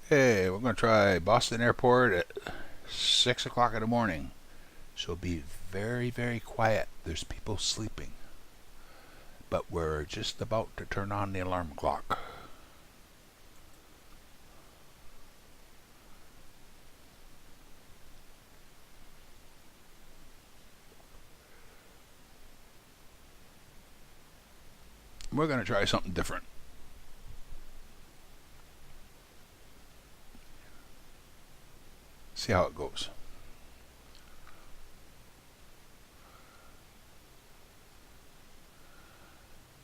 Hey, we're going to try Boston Airport at 6 o'clock in the morning. So be very, very quiet. There's people sleeping. But we're just about to turn on the alarm clock. We're going to try something different. See how it goes.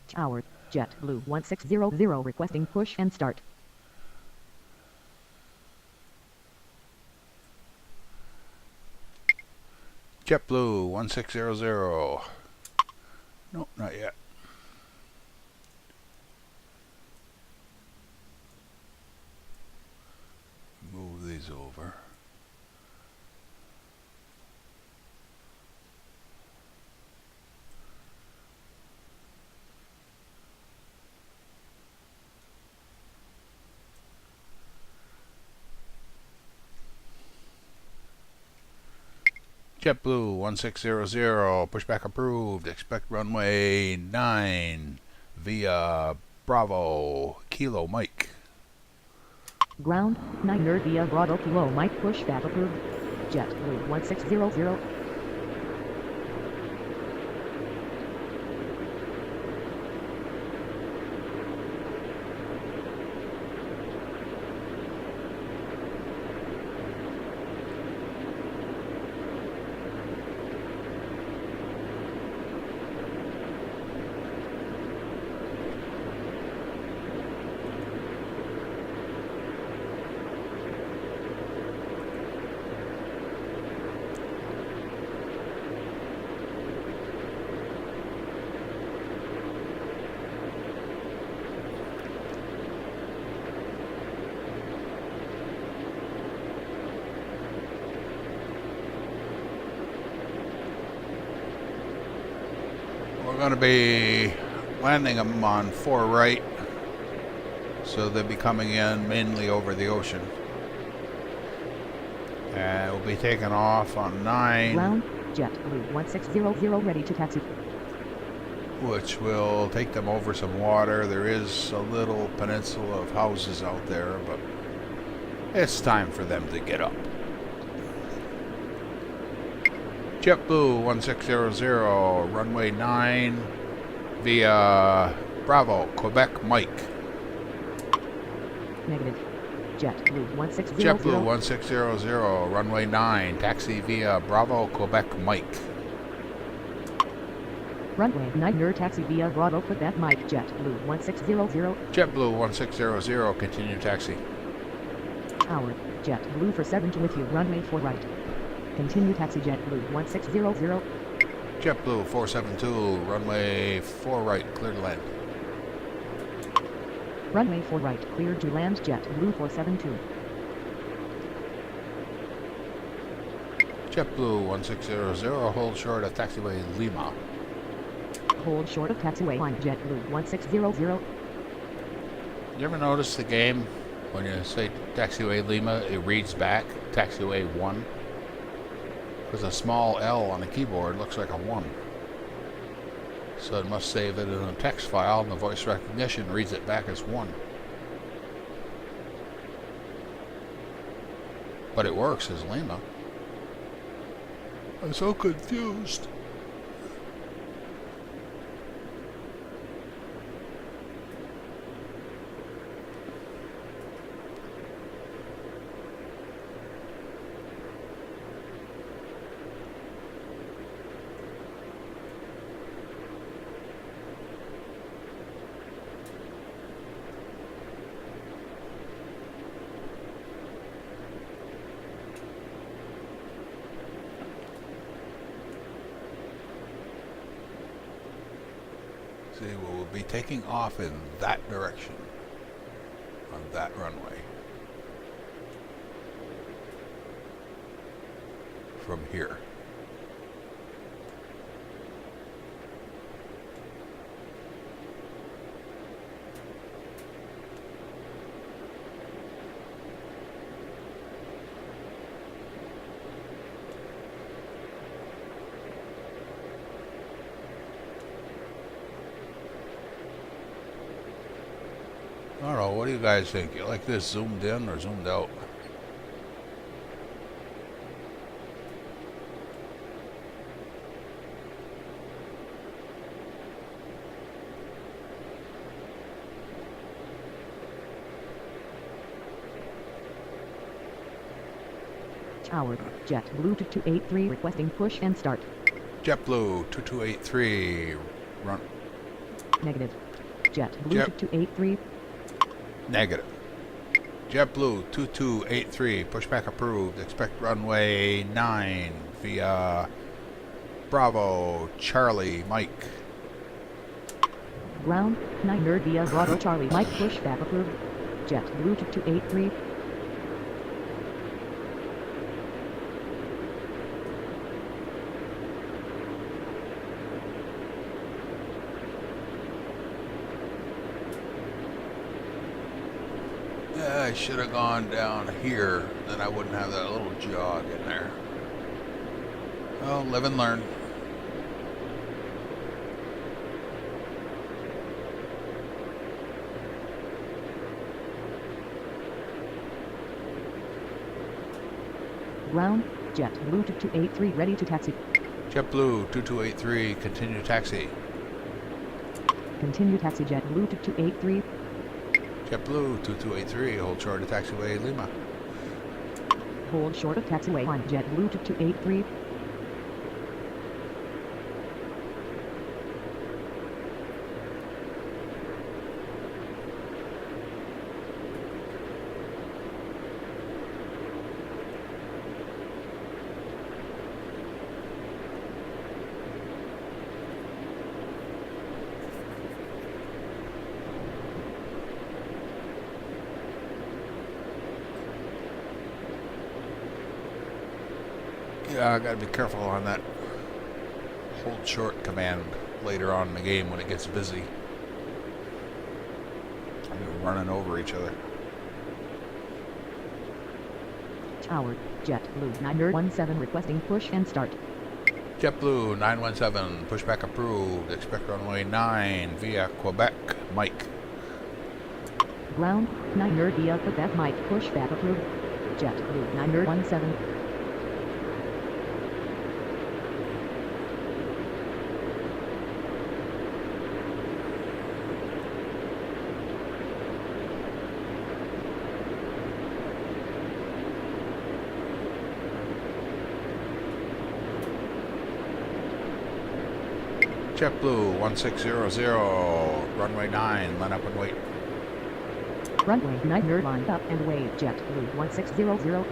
Tower, JetBlue 1600 requesting push and start. JetBlue 1600. Nope, not yet. Move these over. JetBlue 1600, pushback approved. Expect runway 9 via Bravo Kilo Mike. Ground, 9 via Bravo Kilo Mike pushback approved. JetBlue 1600. We're going to be landing them on 4 right, so they'll be coming in mainly over the ocean. And we'll be taking off on 9. Ground, JetBlue 1600 ready to taxi. Which will take them over some water. There is a little peninsula of houses out there, but it's time for them to get up. JetBlue 1600, runway 9 via Bravo, Quebec Mike. Negative. JetBlue 1600. JetBlue 1600, runway 9, taxi via Bravo, Quebec Mike. Runway 9 taxi via Bravo Quebec Mike. JetBlue 1600. JetBlue 1600, continue taxi. Tower, JetBlue for 7 with you. Runway 4 right. Continue taxi JetBlue 1600. JetBlue 472, runway 4 right, clear to land. Runway 4 right, cleared to land. JetBlue 472. JetBlue 1600, hold short of taxiway Lima. Hold short of taxiway 1. JetBlue 1600. You ever notice the game, when you say taxiway Lima, it reads back taxiway 1? Because a small L on the keyboard looks like a 1. So it must save it in a text file, and the voice recognition reads it back as 1. But it works as Lima. I'm so confused. See, we'll be taking off in that direction on that runway from here. what do you guys think? You like this zoomed in or zoomed out? Tower, JetBlue 2283 requesting push and start. JetBlue 2283, run. Negative. JetBlue Jet- 2283. Negative. JetBlue 2283, pushback approved. Expect runway 9 via Bravo, Charlie, Mike. Ground, 9 nerd via Bravo Charlie Mike pushback approved. JetBlue 2283. I should have gone down here, then I wouldn't have that little jog in there. Well, live and learn. Ground, JetBlue 2283 ready to taxi. JetBlue 2283, continue taxi. Continue taxi JetBlue 2283. JetBlue 2283, hold short of taxiway Lima. Hold short of taxiway 1 JetBlue 2283. Yeah, I gotta be careful on that hold short command later on in the game when it gets busy. We're running over each other. Tower, JetBlue 917 requesting push and start. JetBlue 917, pushback approved. Expect runway 9 via Quebec, Mike. Ground, 9 nerd via Quebec Mike pushback approved. JetBlue 917. JetBlue 1600, runway 9, line up and wait. Runway 9 nerd line up and wait JetBlue 1600.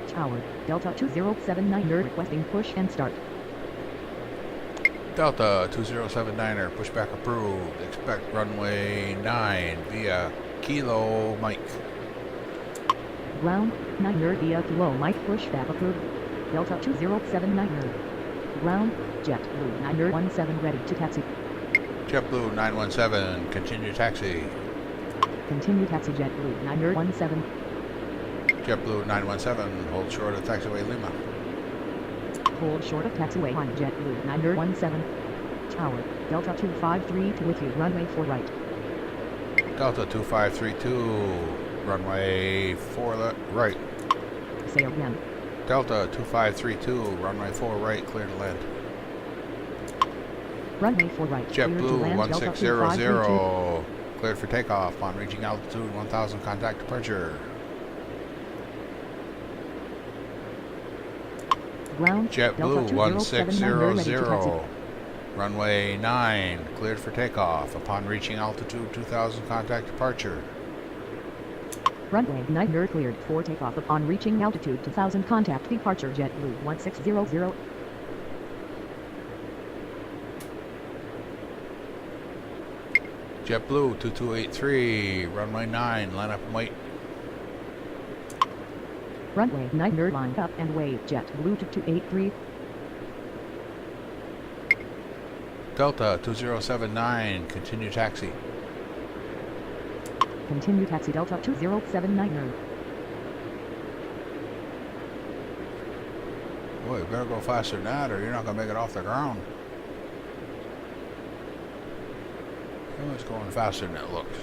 Tower, Delta 2079 nerd requesting push and start. Delta 2079er, pushback approved. Expect runway 9 via Kilo Mike. Ground, 9 nerd via Kilo Mike pushback approved. Delta 2079 nerd. Ground, JetBlue 9 nerd 17 ready to taxi. JetBlue 917, continue taxi. Continue taxi JetBlue 9 nerd 17. JetBlue 917, hold short of taxiway Lima. Hold short of taxiway 1 JetBlue 9 nerd 17. Tower, Delta 2532 with you runway 4 right. Delta 2532, runway 4 right. Say again. Delta 2532, runway 4 right, clear to land. Runway 4 right. clear to JetBlue land, Delta 1600, 2532. cleared for takeoff on reaching altitude 1000, contact departure. Ground, JetBlue Delta 2079 ready to taxi. 1600, runway 9, cleared for takeoff upon reaching altitude 2000, contact departure. Runway 9 nerd cleared for takeoff upon reaching altitude 2000 contact departure JetBlue 1600. JetBlue 2283, runway 9, line up and wait. Runway 9 nerd line up and wait JetBlue 2283. Delta 2079, continue taxi. Continue taxi Delta 2079er. Boy, you better go faster than that or you're not going to make it off the ground. It's going faster than it looks.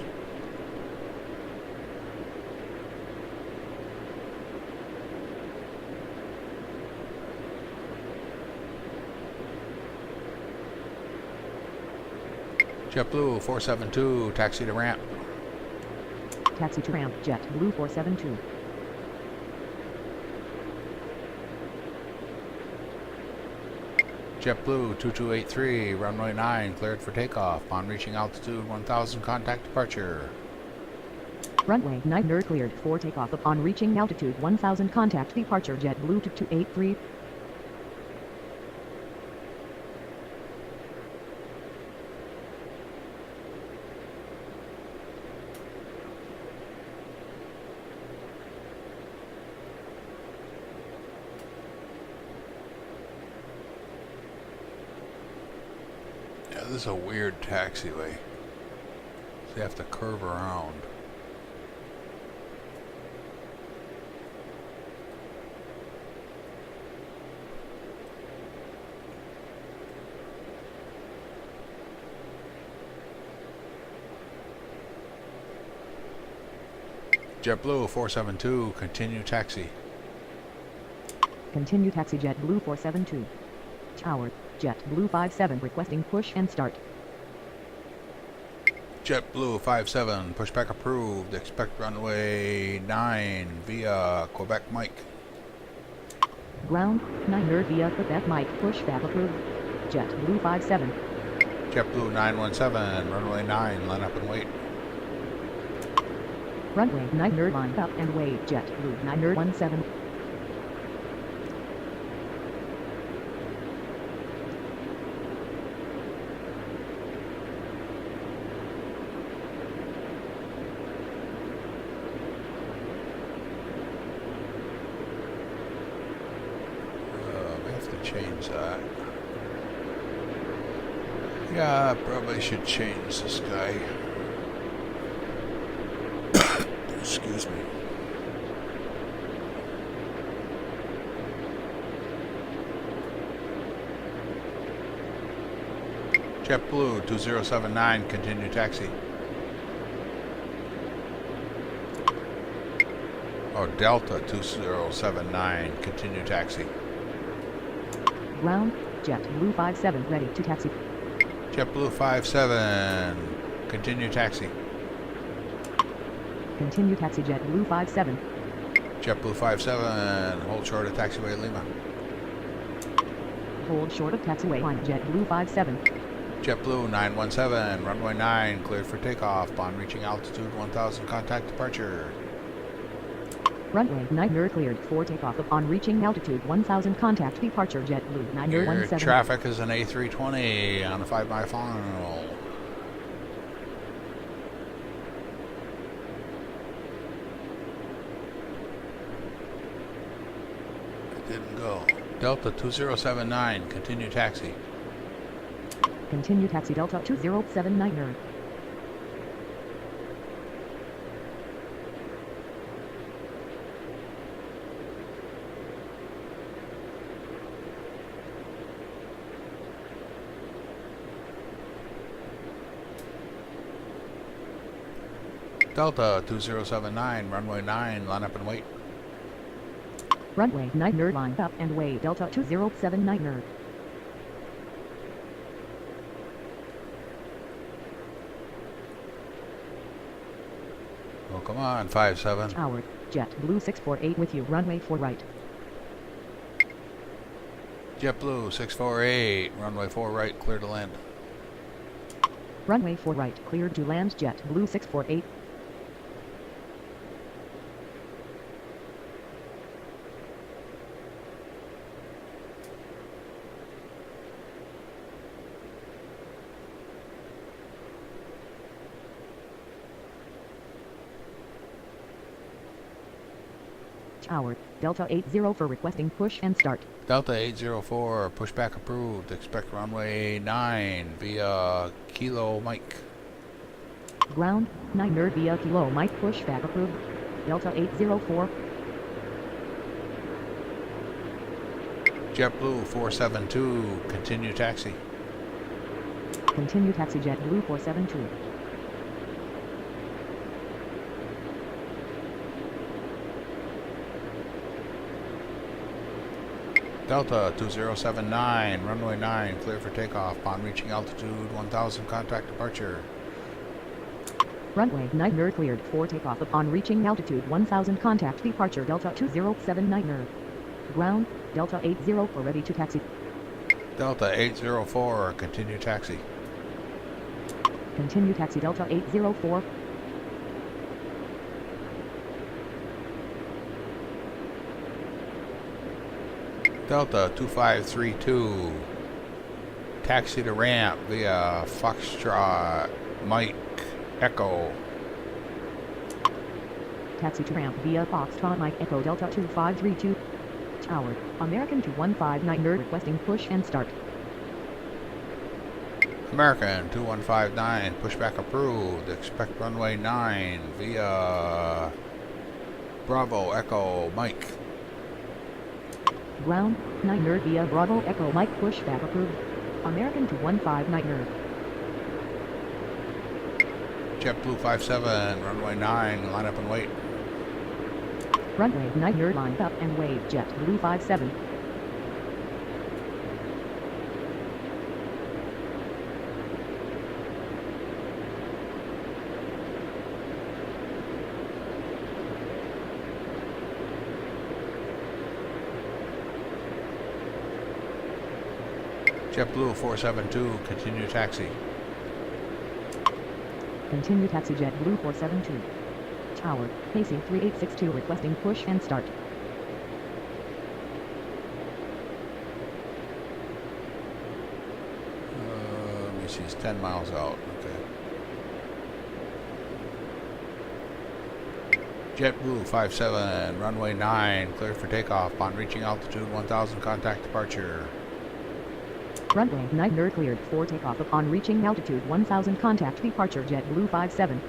JetBlue 472, taxi to ramp. Taxi to ramp, JetBlue 472. JetBlue 2283, runway 9, cleared for takeoff. On reaching altitude 1000, contact departure. Runway 9 cleared for takeoff. Upon reaching altitude 1000, contact departure. JetBlue 2283. Yeah, this is a weird taxiway. So you have to curve around. JetBlue 472, continue taxi. Continue taxi JetBlue 472. Tower, JetBlue 57 requesting push and start. JetBlue 57, pushback approved. Expect runway 9 via Quebec Mike. Ground, 9 via Quebec Mike, pushback approved. JetBlue 57. JetBlue 917, runway 9, line up and wait. Runway 9 line up and wait. JetBlue 917. We have to change that. Yeah, I probably should change this guy. Excuse me. JetBlue 2079, continue taxi. Oh, Delta 2079, continue taxi. Ground, JetBlue 57 ready to taxi. JetBlue 57, continue taxi. Continue taxi JetBlue 57. JetBlue 57, hold short of taxiway Lima. Hold short of taxiway line JetBlue 57. JetBlue 917, runway 9, cleared for takeoff. On reaching altitude 1000, contact departure. Runway 9 cleared for takeoff. Upon reaching altitude 1000, contact departure. JetBlue 917. Your traffic is an A320 on a 5-mile final. Didn't go. Delta 2079, continue taxi. Continue taxi Delta 2079er. Delta 2079, runway 9, line up and wait. Runway 9 line up and wait. Delta 2079er. Oh, come on, 57. Tower, JetBlue 648 with you. Runway 4 right. JetBlue 648, runway 4 right, clear to land. Runway 4 right, cleared to land. JetBlue 648. Tower, Delta 80 for requesting push and start. Delta 804, pushback approved. Expect runway 9 via Kilo Mike. Ground, 9 nerd via Kilo Mike pushback approved. Delta 804. JetBlue 472, continue taxi. Continue taxi JetBlue 472. Delta 2079, runway 9, clear for takeoff. Upon reaching altitude 1000, contact departure. Runway 9 nerd cleared for takeoff upon reaching altitude 1000, contact departure Delta 2079 nerd. Ground, Delta 804 ready to taxi. Delta 804, continue taxi. Continue taxi Delta 804. Delta 2532, taxi to ramp via Foxtrot Mike Echo. Taxi to ramp via Foxtrot Mike Echo Delta 2532. Tower, American 2159 nerd requesting push and start. American 2159, pushback approved. Expect runway 9 via Bravo Echo Mike. Ground, 9 nerd via Bravo Echo Mike pushback approved. American 2159 nerd. JetBlue 57, runway 9, line up and wait. Runway 9 nerd line up and wait JetBlue 57. JetBlue 472, continue taxi. Continue taxi JetBlue 472. Tower, pacing 3862 requesting push and start. Let me see, it's 10 miles out. Okay. JetBlue 57, runway 9, clear for takeoff. Upon reaching altitude 1000, contact departure. Runway 9 nerd cleared for takeoff upon reaching altitude 1000, contact departure JetBlue 57.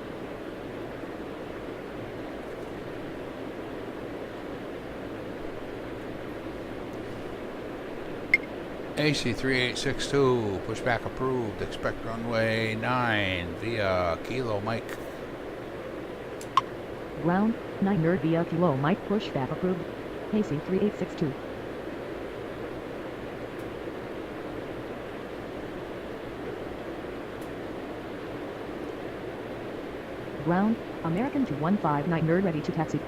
AC 3862, pushback approved. Expect runway 9 via Kilo Mike. Ground, 9 nerd via Kilo Mike pushback approved. AC 3862. Ground, American 2159 nerd ready to taxi.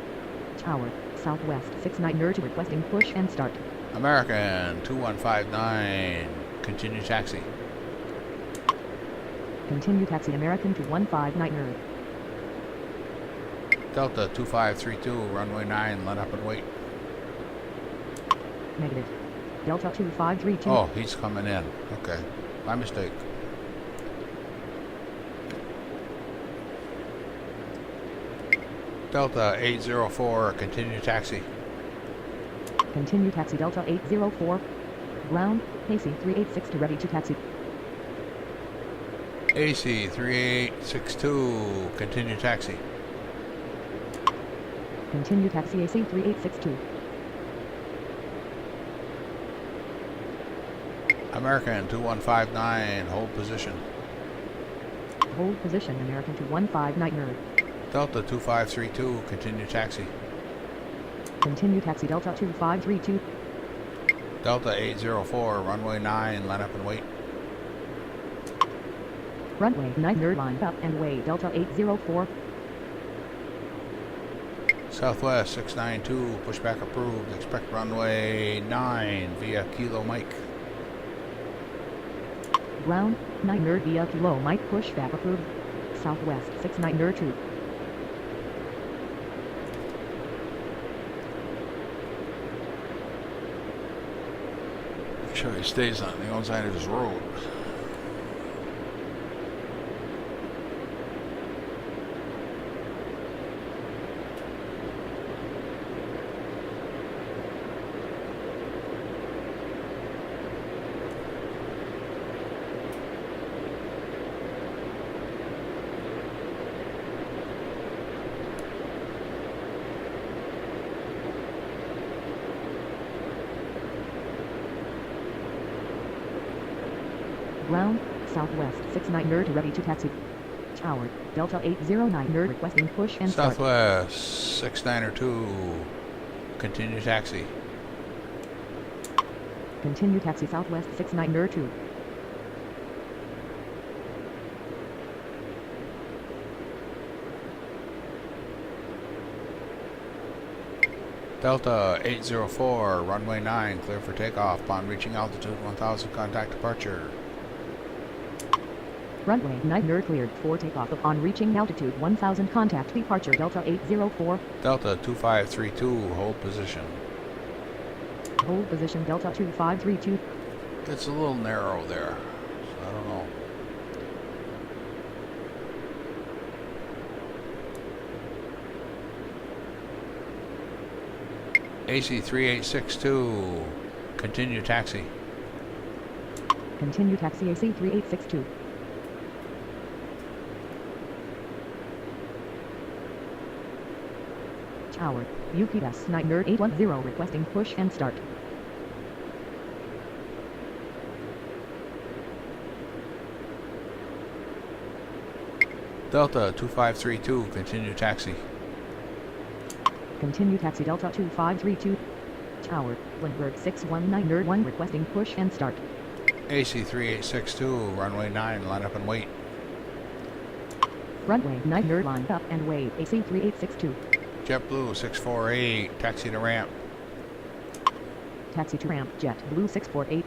Tower, Southwest 69 nerd requesting push and start. American 2159, continue taxi. Continue taxi American 2159 nerd. Delta 2532, runway 9, line up and wait. Negative. Delta 2532. Oh, he's coming in. Okay, my mistake. Delta 804, continue taxi. Continue taxi Delta 804. Ground, pacing 3862 ready to taxi. AC 3862, continue taxi. Continue taxi AC 3862. American 2159, hold position. Hold position American 2159 nerd. Delta 2532, continue taxi. Continue taxi Delta 2532. Delta 804, runway 9, line up and wait. Runway 9 nerd line up and wait Delta 804. Southwest 692, pushback approved. Expect runway 9 via Kilo Mike. Ground, 9 nerd via Kilo Mike pushback approved. Southwest 69 nerd 2. Make sure he stays on the outside of his road. Ground, Southwest 69 nerd ready to taxi. Tower, Delta 809 nerd requesting push and start. Southwest 692. Continue taxi. Continue taxi Southwest 69 nerd 2. Delta 804, runway 9, clear for takeoff. Upon reaching altitude 1000, contact departure. Runway 9 nerd cleared for takeoff upon reaching altitude 1000, contact departure Delta 804. Delta 2532, hold position. Hold position Delta 2532. It's a little narrow there, so I don't know. AC 3862, continue taxi. Continue taxi AC 3862. Tower, UPS 9 nerd 810 requesting push and start. Delta 2532, continue taxi. Continue taxi Delta 2532. Tower, Lindbergh 619 nerd 1 requesting push and start. AC 3862, runway 9, line up and wait. Runway 9 nerd line up and wait AC 3862. JetBlue 648, taxi to ramp. Taxi to ramp JetBlue 648.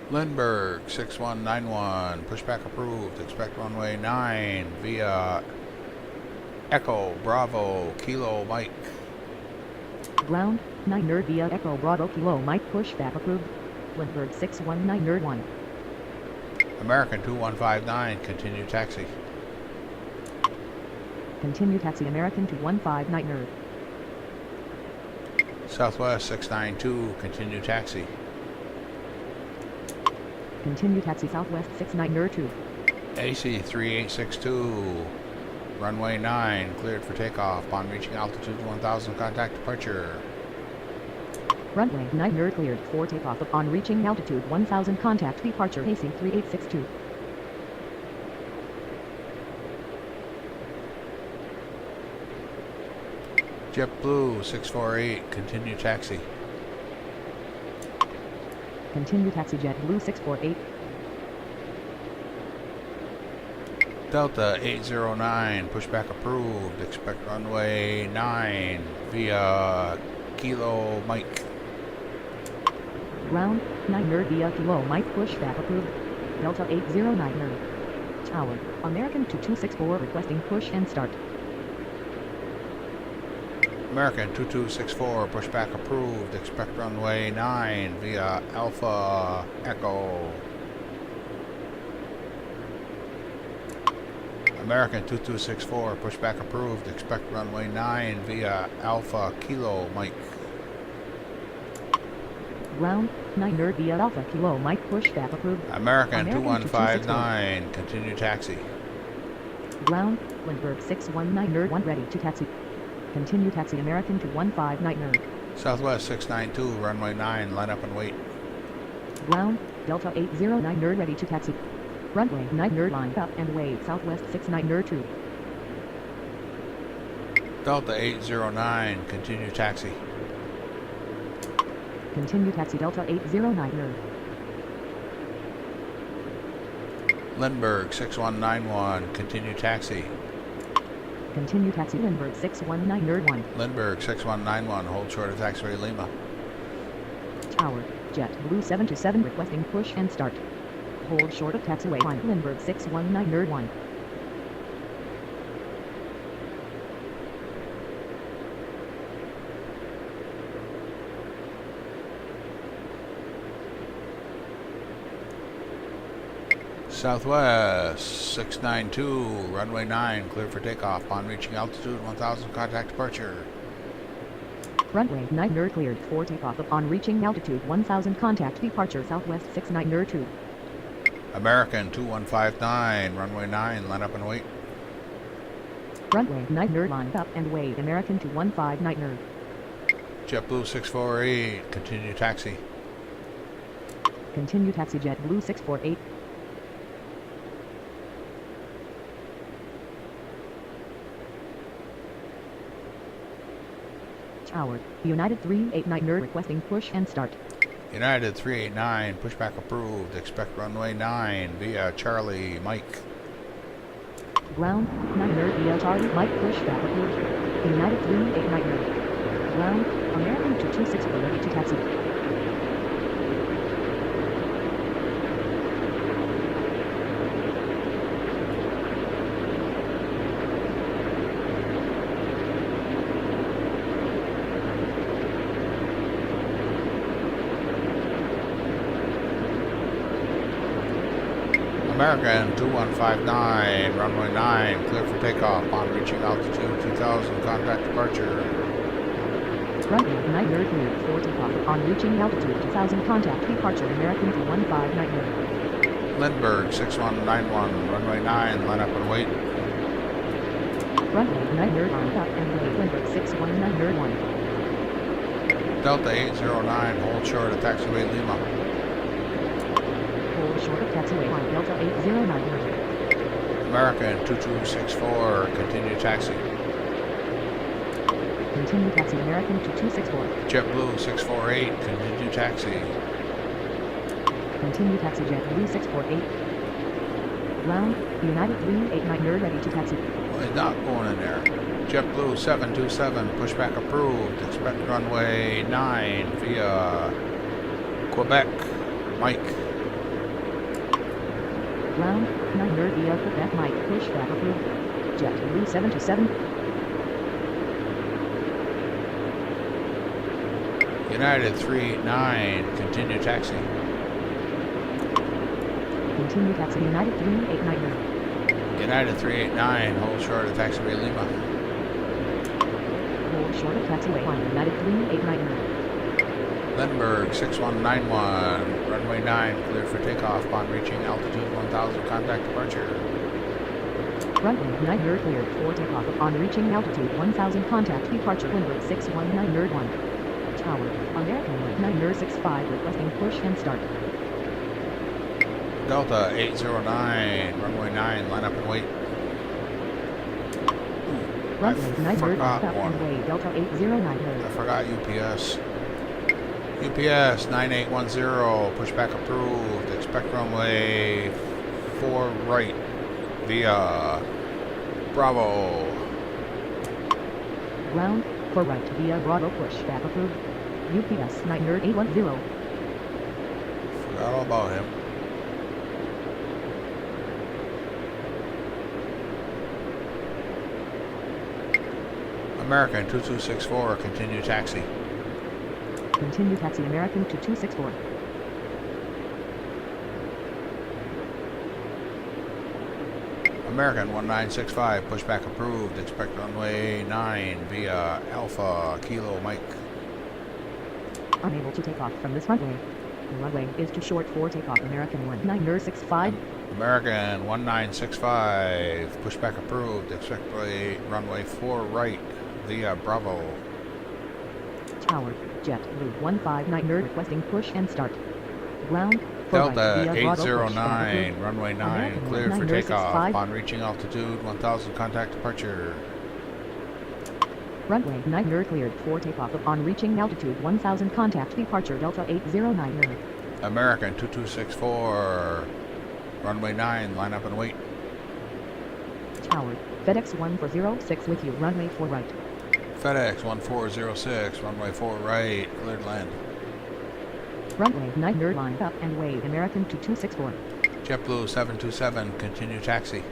Lindbergh 6191, pushback approved. Expect runway 9 via Echo Bravo Kilo Mike. Ground, 9 nerd via Echo Bravo Kilo Mike pushback approved. Lindbergh 619 nerd 1. American 2159, continue taxi. Continue taxi American 2159 nerd. Southwest 692, continue taxi. Continue taxi Southwest 69 nerd 2. AC 3862, runway 9, cleared for takeoff. Upon reaching altitude 1000, contact departure. Runway 9 nerd cleared for takeoff upon reaching altitude 1000, contact departure AC 3862. JetBlue 648, continue taxi. Continue taxi JetBlue 648. Delta 809, pushback approved. Expect runway 9 via Kilo Mike. Ground, 9 nerd via Kilo Mike pushback approved. Delta 809 nerd. Tower, American 2264 requesting push and start. American 2264, pushback approved. Expect runway 9 via Alpha Echo. American 2264, pushback approved. Expect runway 9 via Alpha Kilo Mike. Ground, 9 nerd via Alpha Kilo Mike pushback approved. American 2159, continue taxi. Ground, Lindbergh 619 nerd 1 ready to taxi. Continue taxi American 2159 nerd. Southwest 692, runway 9, line up and wait. Ground, Delta 809 nerd ready to taxi. Runway 9 nerd line up and wait Southwest 69 nerd 2. Delta 809, continue taxi. Continue taxi Delta 809 nerd. Lindbergh 6191, continue taxi. Continue taxi Lindbergh 619 nerd 1. Lindbergh 6191, hold short of taxiway Lima. Tower, JetBlue 727 requesting push and start. Hold short of taxiway line Lindbergh 619 nerd 1. Southwest 692, runway 9, clear for takeoff. Upon reaching altitude 1000, contact departure. Runway 9 cleared for takeoff upon reaching altitude 1000. Contact departure Southwest 69 2. American 2159, runway 9, line up and wait. Runway 9 line up and wait. American 2159. JetBlue 648, continue taxi. Continue taxi JetBlue 648. Tower, United 389 requesting push and start. United 389, pushback approved. Expect runway 9 via Charlie Mike. Ground, 9 via Charlie Mike pushback approved. United 389. Ground, American 226 ready to taxi. American 2159, runway 9, clear for takeoff upon reaching altitude 2000, contact departure. Runway 9 cleared for takeoff upon reaching altitude 2000. Contact departure American 2159. Lindbergh 6191, runway 9, line up and wait. Runway 9 line up and wait. Lindbergh 6191. Delta 809, hold short of taxiway Lima. Hold short of taxiway line Delta 809. American 2264, continue taxi. Continue taxi American 2264. JetBlue 648, continue taxi. Continue taxi JetBlue 648. Ground, United 389 ready to taxi. Well, he's not going in there. JetBlue 727, pushback approved. Expect runway 9 via Quebec, Mike. Ground, 9 via Quebec Mike pushback approved. JetBlue 727. United 389, continue taxi. Continue taxi United 389. United 389, hold short of taxiway Lima. Hold short of taxiway line United 389. Lindbergh 6191, runway 9, clear for takeoff upon reaching altitude 1000, contact departure. Runway 9 cleared for takeoff upon reaching altitude 1000. Contact departure Lindbergh 6191. Tower, American 965 requesting push and start. Delta 809, runway 9, line up and wait. Runway 9 forgot up one. and wait. Delta 809. I forgot UPS. UPS 9810, pushback approved. Expect runway 4 right via Bravo. Ground, for right via Bravo pushback approved. UPS 90810. Forgot all about him. American 2264, continue taxi. Continue taxi American 2264. American 1965, pushback approved. Expect runway 9 via Alpha Kilo Mike. Unable to take off from this runway. The runway is too short for takeoff. American 1965. American 1965, pushback approved. Expect runway 4 right via Bravo. Tower, JetBlue 159 requesting push and start. Ground, for Delta right via Bravo pushback 809, approved. runway 9, American clear for takeoff 1965. upon reaching altitude 1000, contact departure. Runway 9 cleared for takeoff upon reaching altitude 1000. Contact departure Delta 809. American 2264, runway 9, line up and wait. Tower, FedEx 1406 with you. Runway 4 right. FedEx 1406, runway 4 right, cleared land. Runway 9 line up and wait. American 2264. JetBlue 727, continue taxi.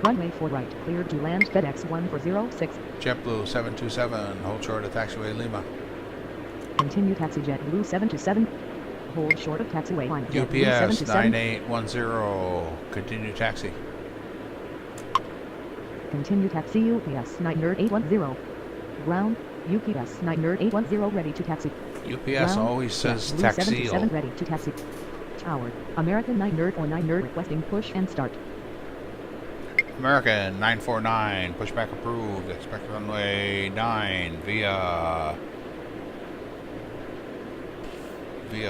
Runway 4 right, cleared to land. FedEx 1406. JetBlue 727, hold short of taxiway Lima. Continue taxi JetBlue 727. Hold short of taxiway line. JetBlue UPS 727. 9810, continue taxi. Continue taxi UPS 9810. Ground, UPS 9 Nerd 810 ready to taxi. UPS Ground, always says Blue 7 to 7 taxi. ready to taxi. Tower, American 9 Nerd or 9 Nerd requesting push and start. American 949, pushback approved. Expect runway 9 via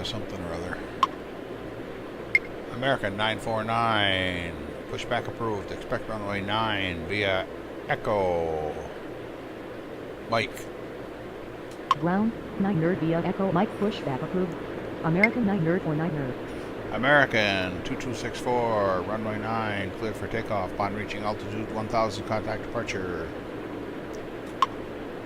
something or other. American 949, pushback approved. Expect runway 9 via Echo. Mike. Ground, 9 Nerd via Echo Mike pushback approved. American 9 Nerd or 9 Nerd. American 2264, runway 9, cleared for takeoff upon reaching altitude 1000, contact departure.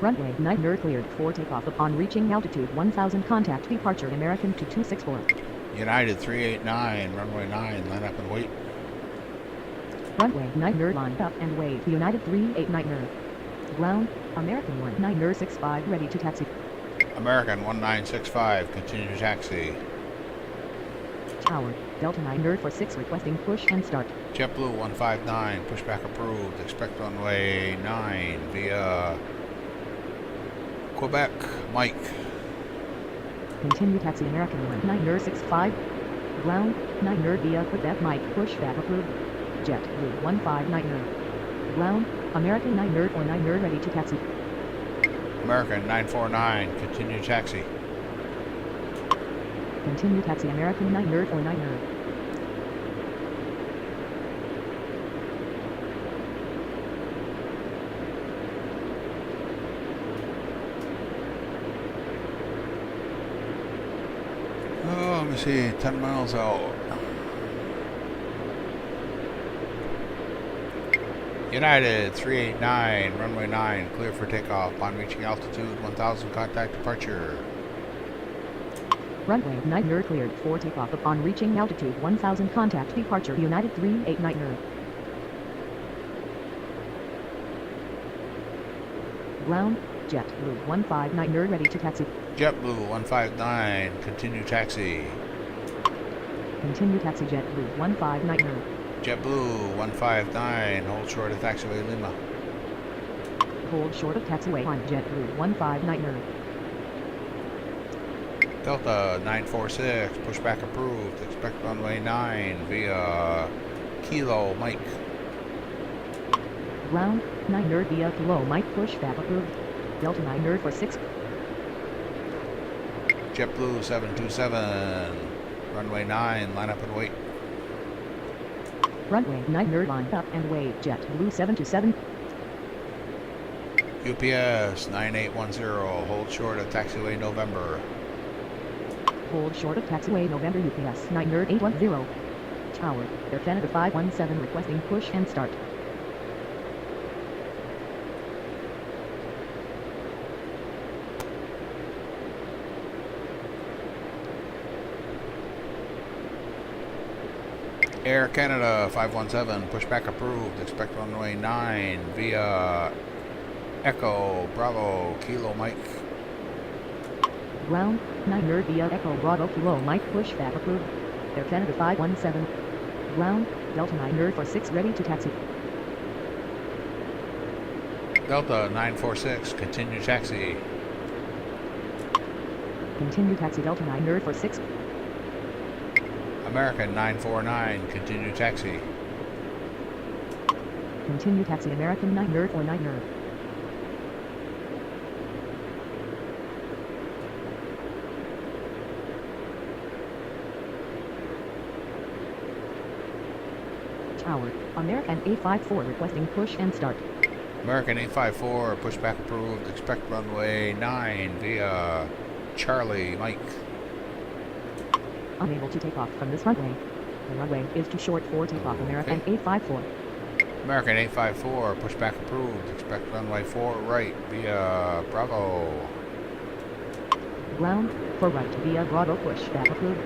Runway 9 Nerd cleared for takeoff upon reaching altitude 1000, contact departure. American 2264. United 389, runway 9, line up and wait. Runway 9 Nerd lined up and wait. United 389 Nerd. Ground, American 19 Nerd 65 ready to taxi. American 1965, continue to taxi. Tower, Delta 9 Nerd for 6 requesting push and start. JetBlue 159, pushback approved. Expect runway 9 via Quebec. Mike. Continue taxi. American 9 Nerd 65. Ground, 9 Nerd via Quebec. Mike pushback approved. JetBlue 159 Nerd. Ground, American 9 Nerd or 9 Nerd ready to taxi. American 949, continue taxi. Continue taxi. American 9 Nerd or 9 Nerd. Oh, let me see, 10 miles out. United 389, runway 9, clear for takeoff upon reaching altitude 1000, contact departure. Runway 9 Nerd cleared for takeoff upon reaching altitude 1000, contact departure. United 389 Nerd. Ground, JetBlue 159 Nerd ready to taxi. JetBlue 159, continue taxi. Continue taxi. JetBlue 159 Nerd. JetBlue 159, hold short of taxiway Lima. Hold short of taxiway on JetBlue 159 Nerd. Delta 946, pushback approved. Expect runway 9 via Kilo Mike. Ground, 9 Nerd via Kilo Mike pushback approved. Delta 9 Nerd for 6. JetBlue 727, runway 9, line up and wait. Runway 9 Nerd lined up and wait. JetBlue 727. UPS 9810, hold short of taxiway November. Hold short of taxiway November. UPS 9 Nerd 810. Tower, Air Canada 517 requesting push and start. Air Canada 517, pushback approved. Expect runway 9 via Echo Bravo Kilo Mike. Ground, 9 Nerd via Echo Bravo Kilo Mike pushback approved. Air Canada 517. Ground, Delta 9 Nerd for 6 ready to taxi. Delta 946, continue taxi. Continue taxi. Delta 9 Nerd for 6. American 949, continue taxi. Continue taxi. American 9 Nerd or 9 Nerd. Tower, American 854 requesting push and start. American 854, pushback approved. Expect runway 9 via Charlie Mike. Unable to take off from this runway. The runway is too short for takeoff. American 854. American 854, pushback approved. Expect runway 4 right via Bravo. Ground, for right via Bravo pushback approved.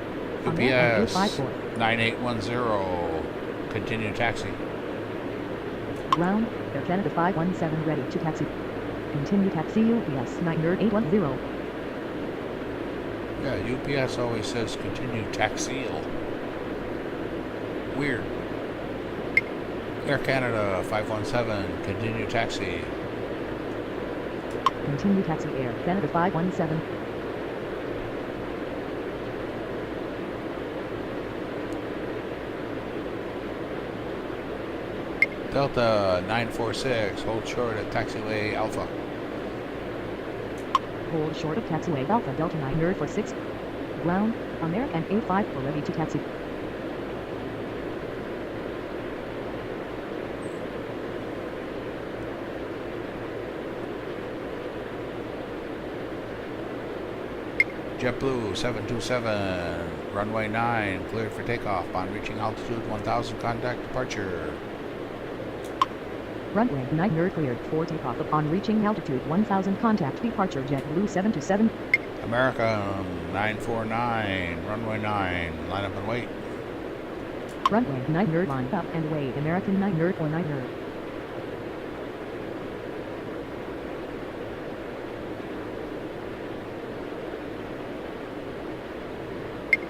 American UPS 854. 9810, continue taxi. Ground, Air Canada 517 ready to taxi. Continue taxi. UPS 9 Nerd 810. Yeah, UPS always says continue taxi. Weird. Air Canada 517, continue taxi. Continue taxi Air Canada 517. Delta 946, hold short at taxiway Alpha. Hold short of taxiway Alpha Delta 9 for 6. Ground, American A5 for ready to taxi. JetBlue 727, runway 9, cleared for takeoff on reaching altitude 1000, contact departure. Runway 9 cleared for takeoff upon reaching altitude 1000, contact departure JetBlue 727. American 949, runway 9, line up and wait. Runway 9 line up and wait. American 9 or 9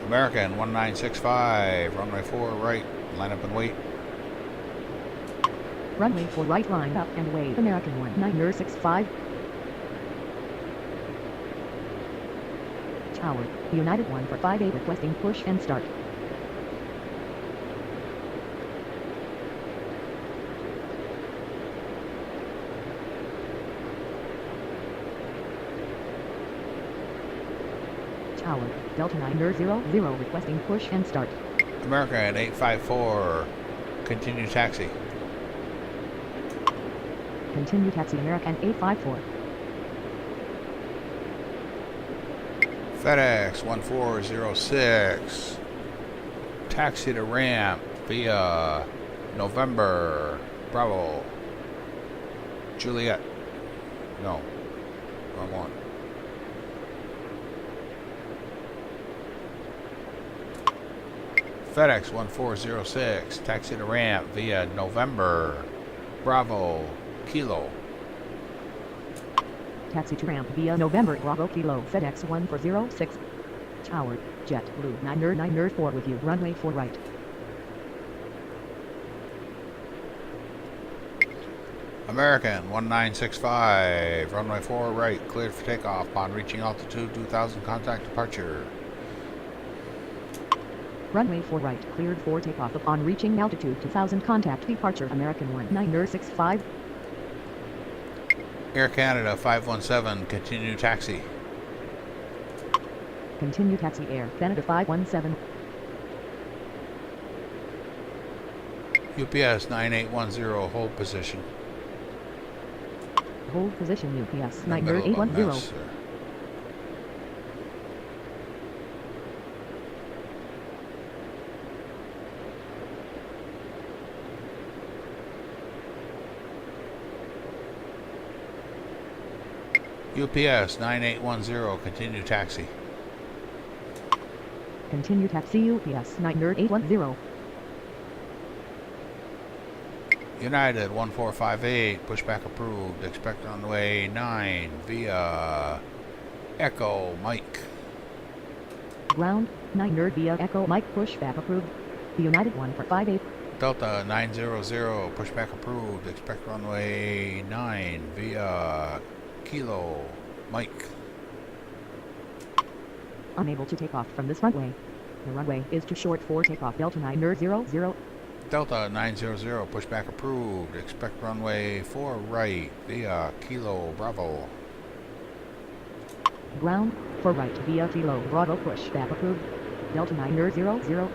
American 1965, runway 4 right, line up and wait. Runway 4 right, line up and wait. American 1965. Tower, United 1 for 5A requesting push and start. Tower, Delta 900 requesting push and start. American 854, continue taxi. Continue taxi American 854. FedEx 1406, taxi to ramp via November, Bravo, Juliet. No, wrong one. FedEx 1406, taxi to ramp via November, Bravo, Kilo. Taxi to ramp via November Bravo Kilo FedEx 1406. Tower, JetBlue 994 with you, runway 4 right. American 1965, runway 4 right, cleared for takeoff upon reaching altitude 2000, contact departure. Runway 4 right, cleared for takeoff upon reaching altitude 2000, contact departure. American 1965. Air Canada 517, continue taxi. Continue taxi Air Canada 517. UPS 9810, hold position. Hold position UPS In the middle of a 9810. mess, sir. UPS 9810, continue taxi. Continue taxi UPS 9810. United 1458, pushback approved, expect runway 9 via Echo Mike. Ground, 9 via Echo Mike, pushback approved. United 1 for 5A. Delta 900, pushback approved, expect runway 9 via Kilo Mike. Unable to take off from this runway. The runway is too short for takeoff. Delta 900. Delta 900, pushback approved, expect runway 4 right via Kilo Bravo. Ground, 4 right via Kilo Bravo, pushback approved. Delta 900.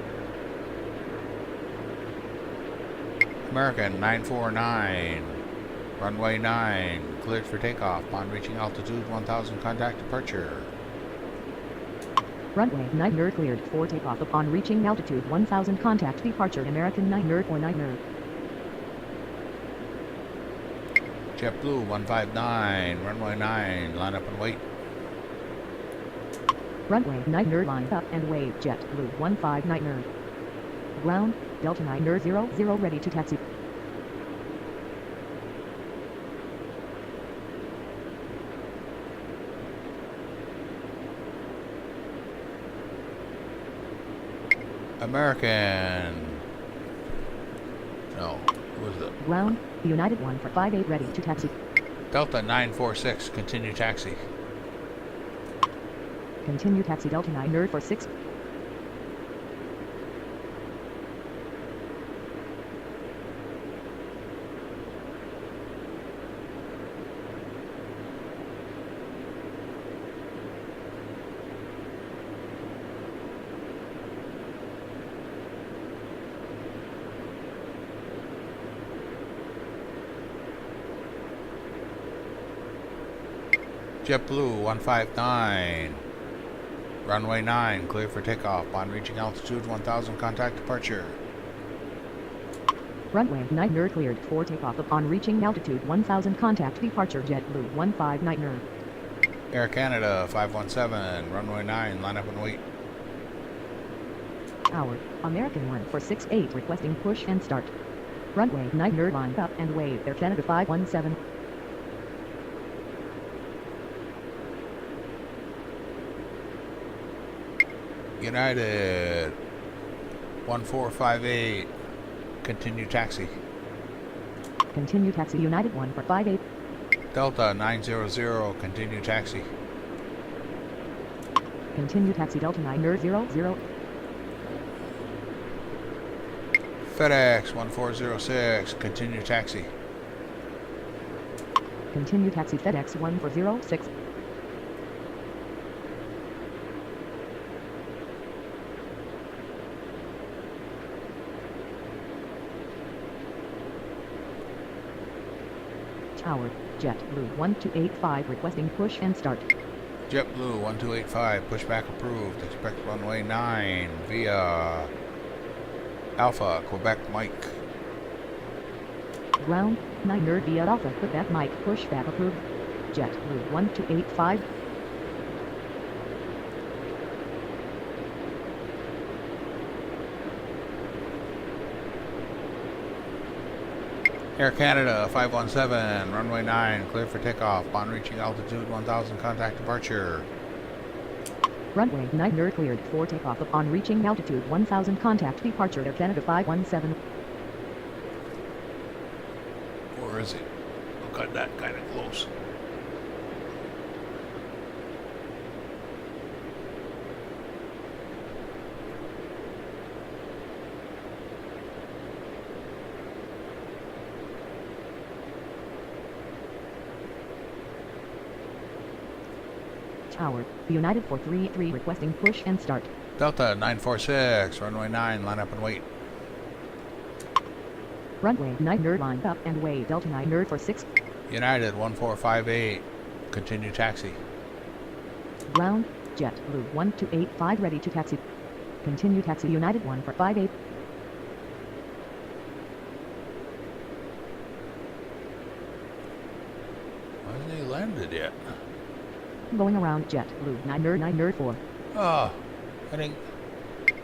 American 949, runway 9, cleared for takeoff upon reaching altitude 1000, contact departure. Runway 9 cleared for takeoff upon reaching altitude 1000, contact departure. American 949. JetBlue 159, runway 9, line up and wait. Runway 9 line up and wait. JetBlue 159. Ground, Delta 900 ready to taxi. American. No, who was it? Ground, United 1 for 5A ready to taxi. Delta 946, continue taxi. Continue taxi Delta 9 nerd for 6. JetBlue 159. Runway 9, clear for takeoff. On reaching altitude 1000, contact departure. Runway 9 nerd cleared for takeoff upon reaching altitude 1000, contact departure JetBlue 159 nerd. Air Canada 517, runway 9, line up and wait. Tower, American 1468 requesting push and start. Runway 9 nerd line up and wave Air Canada 517. United 1458, continue taxi. Continue taxi United 1458. Delta 900, continue taxi. Continue taxi Delta 9 nerd 00. FedEx 1406, continue taxi. Continue taxi FedEx 1406. Tower, JetBlue 1285 requesting push and start. JetBlue 1285, pushback approved. Expect runway 9 via Alpha, Quebec Mike. Ground, 9 nerd via Alpha, Quebec Mike, pushback approved. JetBlue 1285. Air Canada 517, runway 9, clear for takeoff. On reaching altitude 1000, contact departure. Runway 9 nerd cleared for takeoff upon reaching altitude 1000, contact departure Air Canada 517. Where is he? Look at that, kind of close. Tower, United 433 requesting push and start. Delta 946, runway 9, line up and wait. Runway 9 nerd line up and wait Delta 9 nerd for 6. United 1458, continue taxi. Ground, JetBlue 1285 ready to taxi. Continue taxi United 1458. Why hasn't he landed yet? Going around JetBlue 9 nerd 4. Oh, heading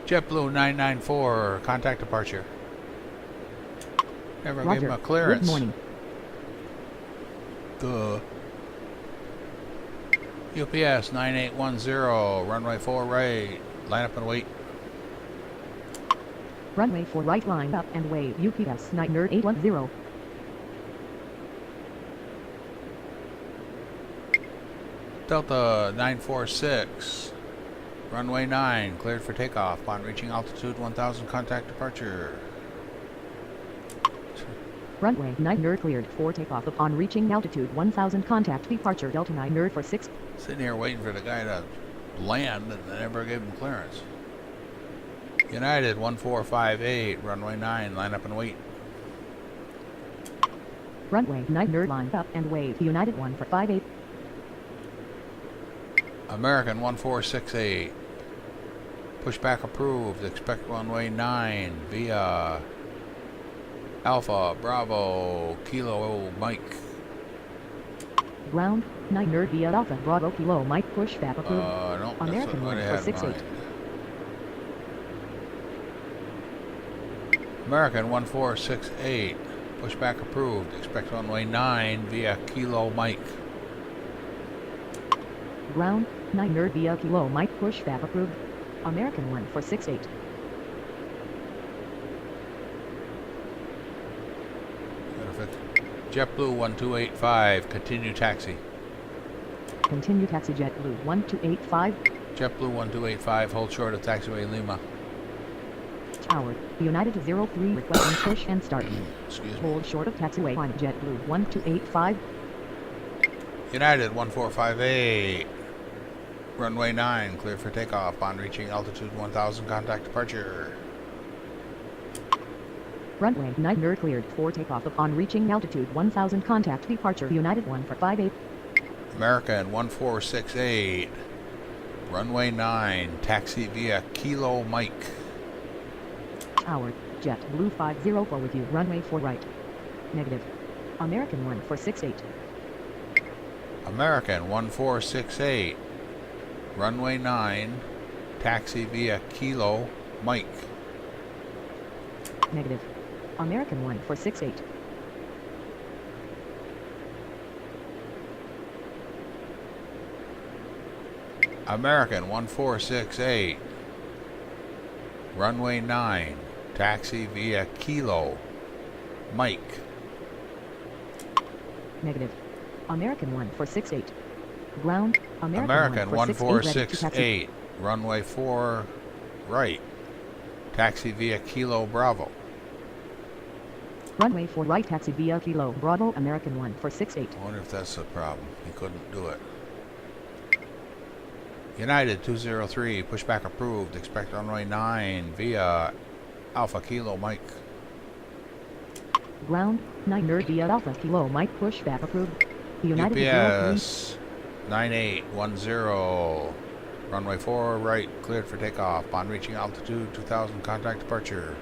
JetBlue 994, contact departure. Never Roger. gave him a clearance. Good morning. Duh. UPS 9810, runway 4 right, line up and wait. Runway 4 right line up and wait UPS 9 nerd 810. Delta 946, runway 9, cleared for takeoff. Upon reaching altitude 1000, contact departure. Runway 9 nerd cleared for takeoff upon reaching altitude 1000, contact departure Delta 9 nerd for 6. Sitting here waiting for the guy to land and they never gave him clearance. United 1458, runway 9, line up and wait. Runway 9 nerd line up and wait United 1458. American 1468, pushback approved. Expect runway 9 via Alpha Bravo Kilo Mike. Ground, 9 nerd via Alpha Bravo Kilo Mike, pushback approved. No, that's American what I had in 1468. mind. American 1468, pushback approved. Expect runway 9 via Kilo Mike. Ground, 9 nerd via Kilo Mike, pushback approved. American 1468. Gotta fix JetBlue 1285, continue taxi. Continue taxi JetBlue 1285. JetBlue 1285, hold short of taxiway Lima. Tower, United 03 requesting push and start. Excuse me. Hold short of taxiway on JetBlue 1285. United 1458. Runway 9, clear for takeoff. On reaching altitude 1000, contact departure. Runway 9 cleared for takeoff upon reaching altitude 1000, contact departure. United 1458. American 1468. Runway 9, taxi via Kilo Mike. Tower, JetBlue 504 with you. Runway 4 right. Negative. American 1468. American 1468. Runway 9, taxi via Kilo Mike. Negative. American 1468. American 1468. Runway 9, taxi via Kilo Mike. Negative. American 1468. Ground, American 1468. 1468. Runway 4 right, taxi via Kilo Bravo. Runway 4 right, taxi via Kilo Bravo. American 1468. I wonder if that's the problem. He couldn't do it. United 203, pushback approved. Expect runway 9 via Alpha Kilo Mike. Ground, 9 via Alpha Kilo Mike, pushback approved. United UPS 9810. Runway 4 right, cleared for takeoff. Upon reaching altitude 2000, contact departure.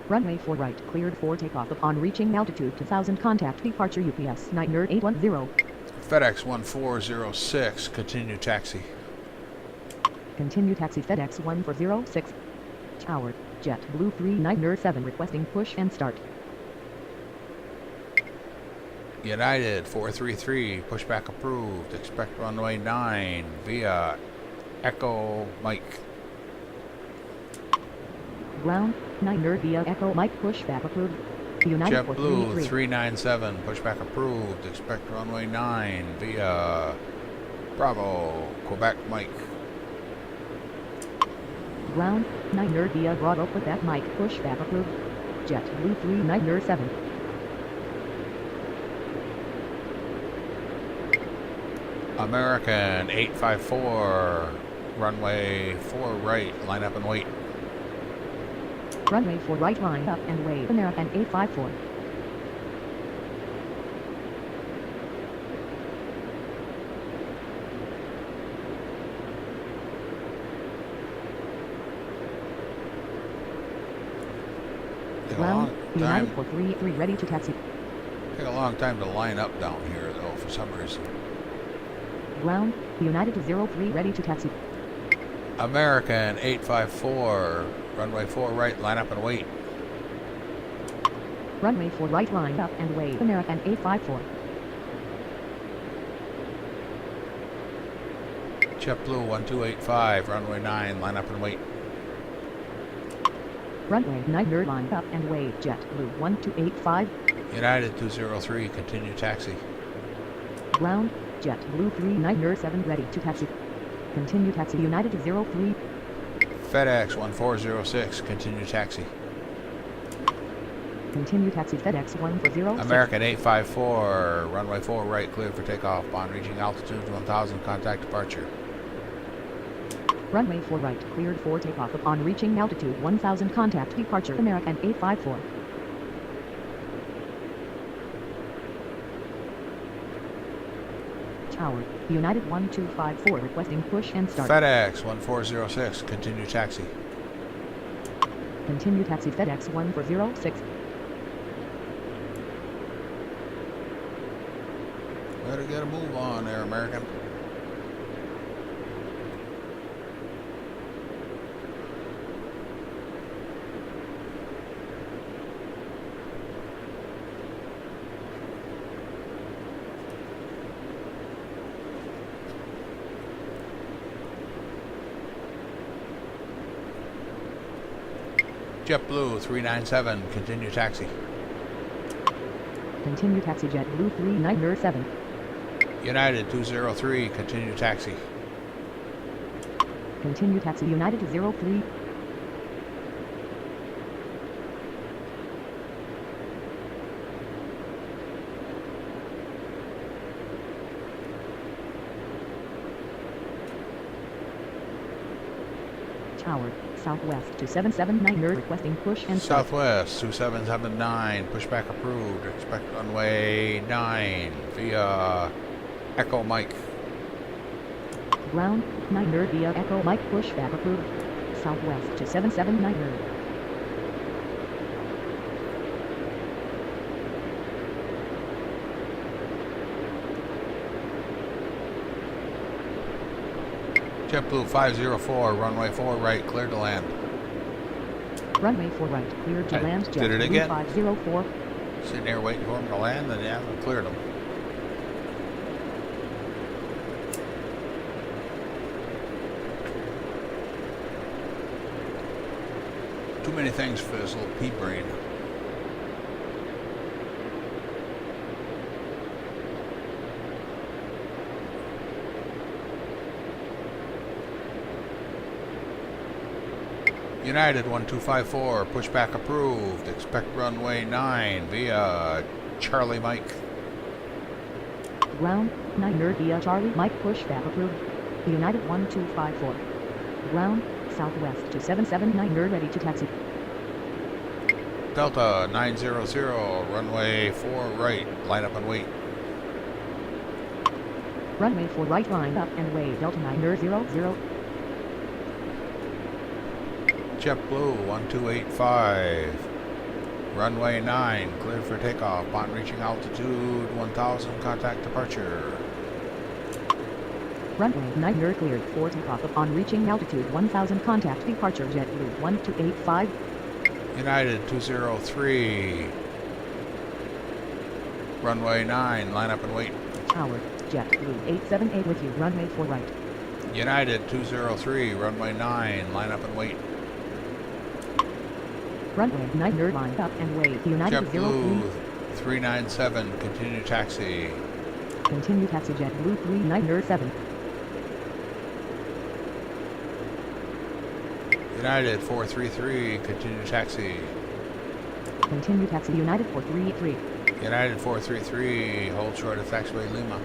Runway 4 right, cleared for takeoff upon reaching altitude 2000, contact departure. UPS 90810. FedEx 1406, continue taxi. Continue taxi FedEx 1406. Tower, JetBlue 3907 requesting push and start. United 433, pushback approved. Expect runway 9 via Echo Mike. Ground, 9 via Echo Mike, pushback approved. United JetBlue 433. 397, pushback approved. Expect runway 9 via Bravo, Quebec Mike. Ground, 9 via Bravo, Quebec Mike, pushback approved. JetBlue 3907. American 854, runway 4 right, line up and wait. Runway 4 right, line up and wait. American 854. Take a Ground, long United time. 433 ready to taxi. Take a long time to line up down here though for some reason. Ground, United 03 ready to taxi. American 854, runway 4 right, line up and wait. Runway 4 right, line up and wait. American 854. JetBlue 1285, runway 9, line up and wait. Runway 9 line up and wait. JetBlue 1285. United 203, continue taxi. Ground, JetBlue 3907 ready to taxi. Continue taxi. United 03. FedEx 1406, continue taxi. Continue taxi FedEx 1406. American 854, runway 4 right, cleared for takeoff. Upon reaching altitude 1000, contact departure. Runway 4 right, cleared for takeoff upon reaching altitude 1000, contact departure. American 854. Tower, United 1254 requesting push and start. FedEx 1406, continue taxi. Continue taxi FedEx 1406. Better get a move on there, American. JetBlue 397, continue taxi. Continue taxi JetBlue 39er7. United 203, continue taxi. Continue taxi United to 03. Tower, Southwest 2779er requesting push and start. Southwest 2779, pushback approved. Expect runway 9 via Echo Mike. Ground, 9er via Echo Mike pushback approved. Southwest 2779er. JetBlue 504, runway 4 right, cleared to land. Runway 4 right, cleared to I land. did it JetBlue again. 504. Sitting there waiting for him to land, and yeah, we cleared him. Too many things for this little pea brain. United 1254, pushback approved. Expect runway 9 via Charlie Mike. Ground, 9er via Charlie Mike pushback approved. United 1254. Ground, Southwest 2779er ready to taxi. Delta 900, runway 4 right, line up and wait. Runway 4 right, line up and wait. Delta 9er 00. JetBlue 1285, runway 9, cleared for takeoff. Upon reaching altitude 1000, contact departure. Runway 9er cleared for takeoff upon reaching altitude 1000, contact departure. JetBlue 1285. United 203, runway 9, line up and wait. Tower, JetBlue 878 with you. Runway 4 right. United 203, runway 9, line up and wait. Runway 9er lined up and wait. United JetBlue 03. 397, continue taxi. Continue taxi JetBlue 39er7. United 433, continue taxi. Continue taxi United 433. United 433, hold short of taxiway Lima.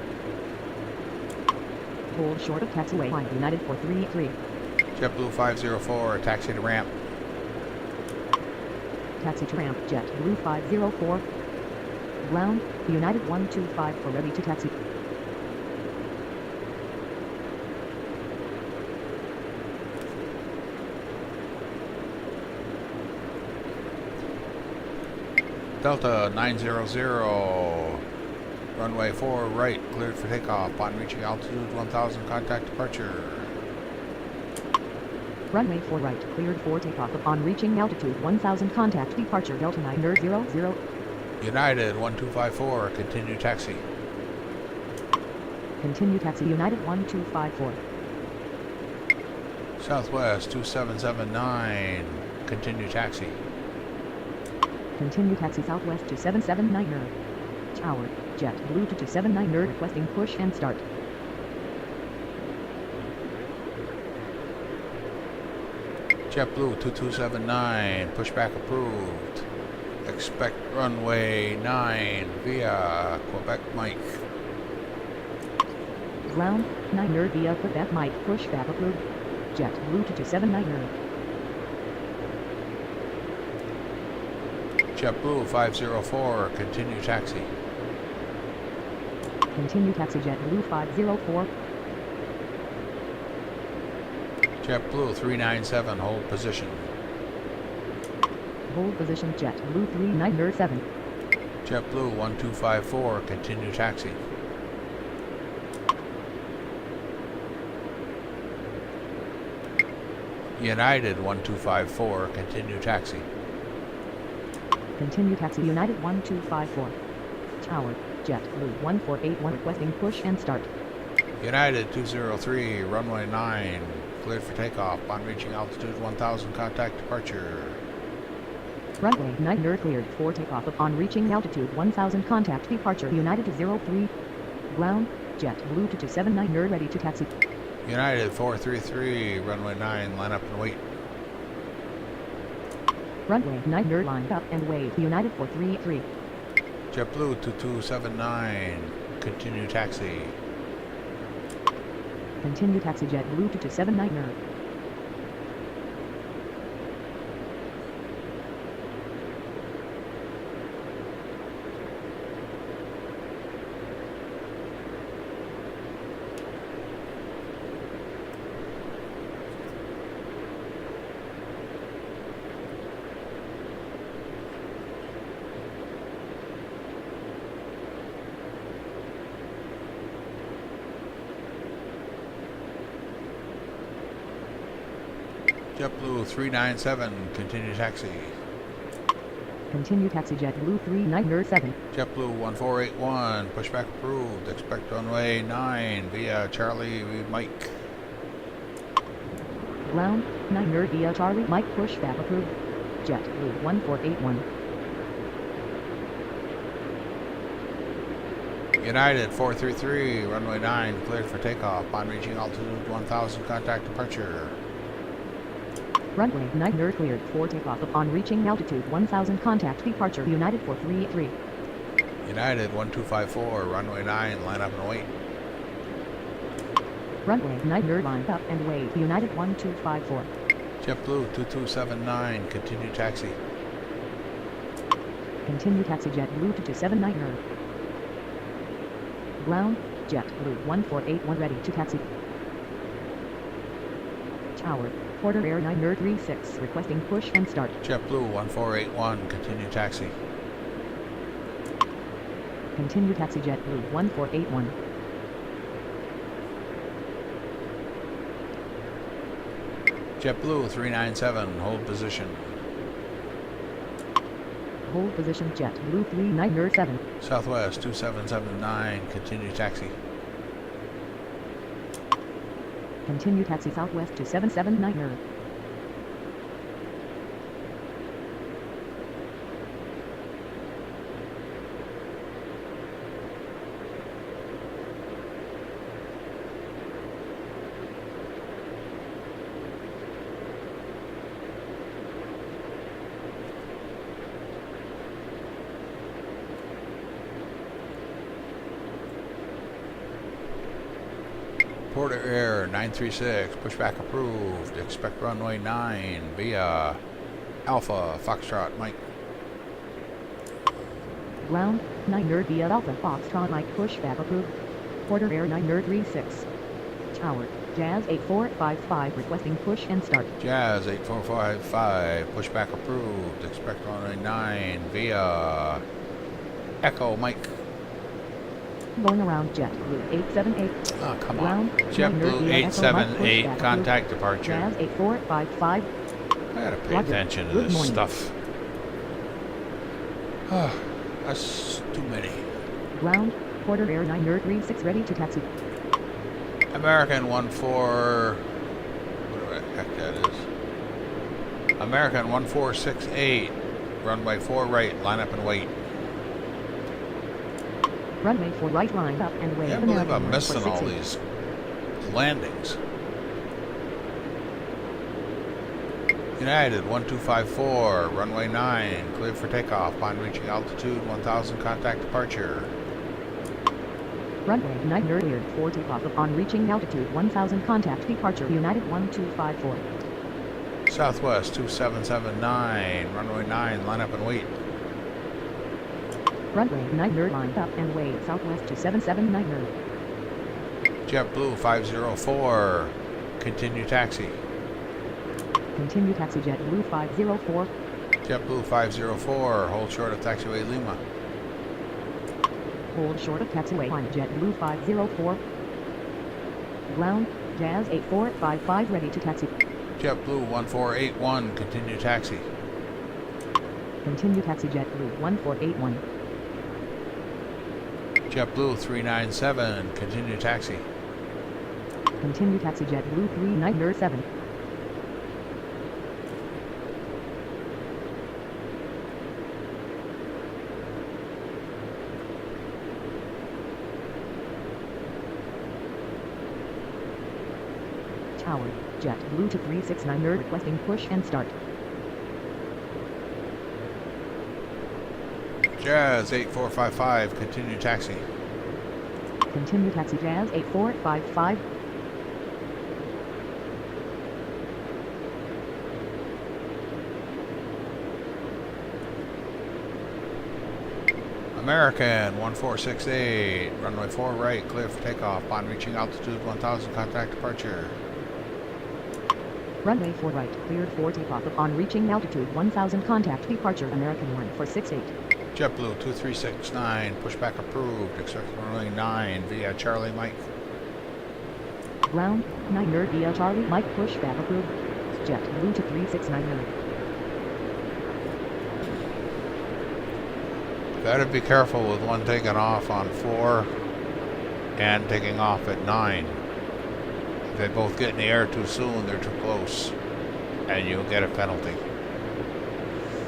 Hold short of taxiway line. United 433. JetBlue 504, taxi to ramp. Taxi to ramp. JetBlue 504. Ground, United 125 for ready to taxi. Delta 900, runway 4 right, cleared for takeoff. Upon reaching altitude 1000, contact departure. Runway 4 right, cleared for takeoff upon reaching altitude 1000, contact departure. Delta 9er 00. United 1254, continue taxi. Continue taxi United 1254. Southwest 2779, continue taxi. Continue taxi Southwest 2779er. Tower, JetBlue 2279er requesting push and start. JetBlue 2279, pushback approved. Expect runway 9 via Quebec Mike. Ground, 9er via Quebec Mike pushback approved. JetBlue 2279er. JetBlue 504, continue taxi. Continue taxi JetBlue 504. JetBlue 397, hold position. Hold position JetBlue 39er7. JetBlue 1254, continue taxi. United 1254, continue taxi. Continue taxi United 1254. Tower, JetBlue 1481 requesting push and start. United 203, runway 9, cleared for takeoff. Upon reaching altitude 1000, contact departure. Runway 9 cleared for takeoff upon reaching altitude 1000. Contact departure United to 03. Ground, JetBlue to 279 ready to taxi. United 433, runway 9, line up and wait. Runway 9 line up and wait. United 433. JetBlue 2279, continue taxi. Continue taxi JetBlue to 279. JetBlue 397, continue taxi. Continue taxi JetBlue 397. JetBlue 1481, pushback approved. Expect runway 9 via Charlie Mike. Ground, 9 via Charlie Mike pushback approved. JetBlue 1481. United 433, runway 9, cleared for takeoff. Upon reaching altitude 1000, contact departure. Runway 9 cleared for takeoff upon reaching altitude 1000. Contact departure United 433. United 1254, runway 9, line up and wait. Runway 9 line up and wait. United 1254. JetBlue 2279, continue taxi. Continue taxi JetBlue to 279. Ground, JetBlue 1481 ready to taxi. Tower, Porter Air 936 requesting push and start. JetBlue 1481, continue taxi. Continue taxi JetBlue 1481. JetBlue 397, hold position. Hold position JetBlue 397. Southwest 2779, continue taxi. Continue taxi Southwest to 779. Porter Air 936, pushback approved. Expect runway 9 via Alpha Foxtrot Mike. Ground, 9 via Alpha Foxtrot Mike pushback approved. Porter Air 936. Tower, Jazz 8455 requesting push and start. Jazz 8455, pushback approved. Expect runway 9 via Echo Mike. Going around JetBlue 878. Oh, come Ground, on. JetBlue 878, contact departure. Jazz 8455. I gotta pay Roger. attention to Good this morning. stuff. Oh, that's too many. Ground, Porter Air 936 ready to taxi. American 14, whatever the heck that is. American 1468, runway 4 right, line up and wait. Runway 4 right line up and wait. Can't believe American I'm missing all 1468. these landings. United 1254, runway 9, cleared for takeoff. Upon reaching altitude 1000, contact departure. Runway 9 cleared for takeoff upon reaching altitude 1000. Contact departure United 1254. Southwest 2779, runway 9, line up and wait. Runway 9 line up and wait. Southwest to 779. JetBlue 504, continue taxi. Continue taxi JetBlue 504. JetBlue 504, hold short of taxiway Lima. Hold short of taxiway line JetBlue 504. Ground, Jazz 8455 ready to taxi. JetBlue 1481, continue taxi. Continue taxi JetBlue 1481. JetBlue 397, continue taxi. Continue taxi JetBlue 397. Tower, Jet Blue to 369 nerd requesting push and start. Jazz 8455, continue taxi. Continue taxi Jazz 8455. American 1468, runway 4 right, clear for takeoff. On reaching altitude 1000, contact departure. Runway 4 right, cleared for takeoff upon reaching altitude 1000, contact departure. American 1468. JetBlue 2369, pushback approved. Expect runway 9 via Charlie Mike. Ground, 9 nerd via Charlie Mike, pushback approved. Jet Blue to 369 nerd. Gotta be careful with one taking off on 4 and taking off at 9. If they both get in the air too soon, they're too close, and you'll get a penalty.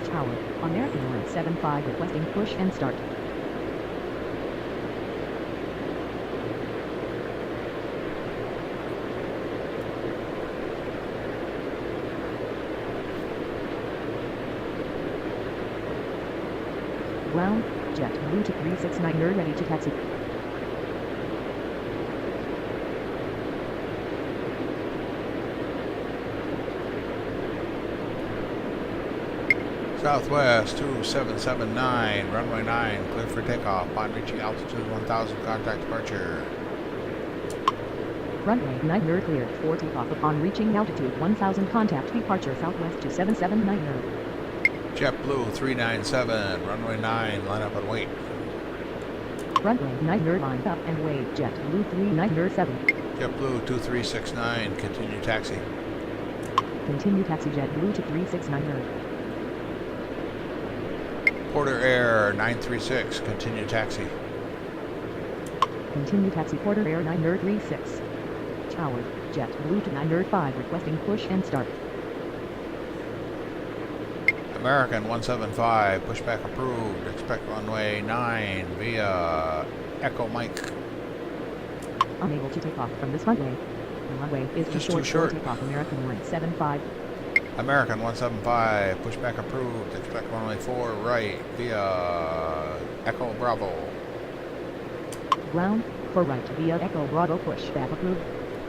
Tower, American 175 requesting push and start. Ground, Jet Blue to 369 nerd ready to taxi. Southwest 2779, runway 9, clear for takeoff. Upon reaching altitude 1000, contact departure. Runway 9 nerd cleared for takeoff upon reaching altitude 1000, contact departure. Southwest 2779 nerd. JetBlue 397, runway 9, line up and wait. Runway 9 nerd lined up and wait. Jet Blue 39 nerd 7. JetBlue 2369, continue taxi. Continue taxi Jet Blue to 369 nerd. Porter Air 936, continue taxi. Continue taxi Porter Air 9 nerd 36. Tower, Jet Blue to 9 nerd 5 requesting push and start. American 175, pushback approved. Expect runway 9 via Echo Mike. Unable to take off from this runway. The runway is too short for takeoff. American 175. American 175, pushback approved. Expect runway 4 right via Echo Bravo. Ground, 4 right via Echo Bravo, pushback approved.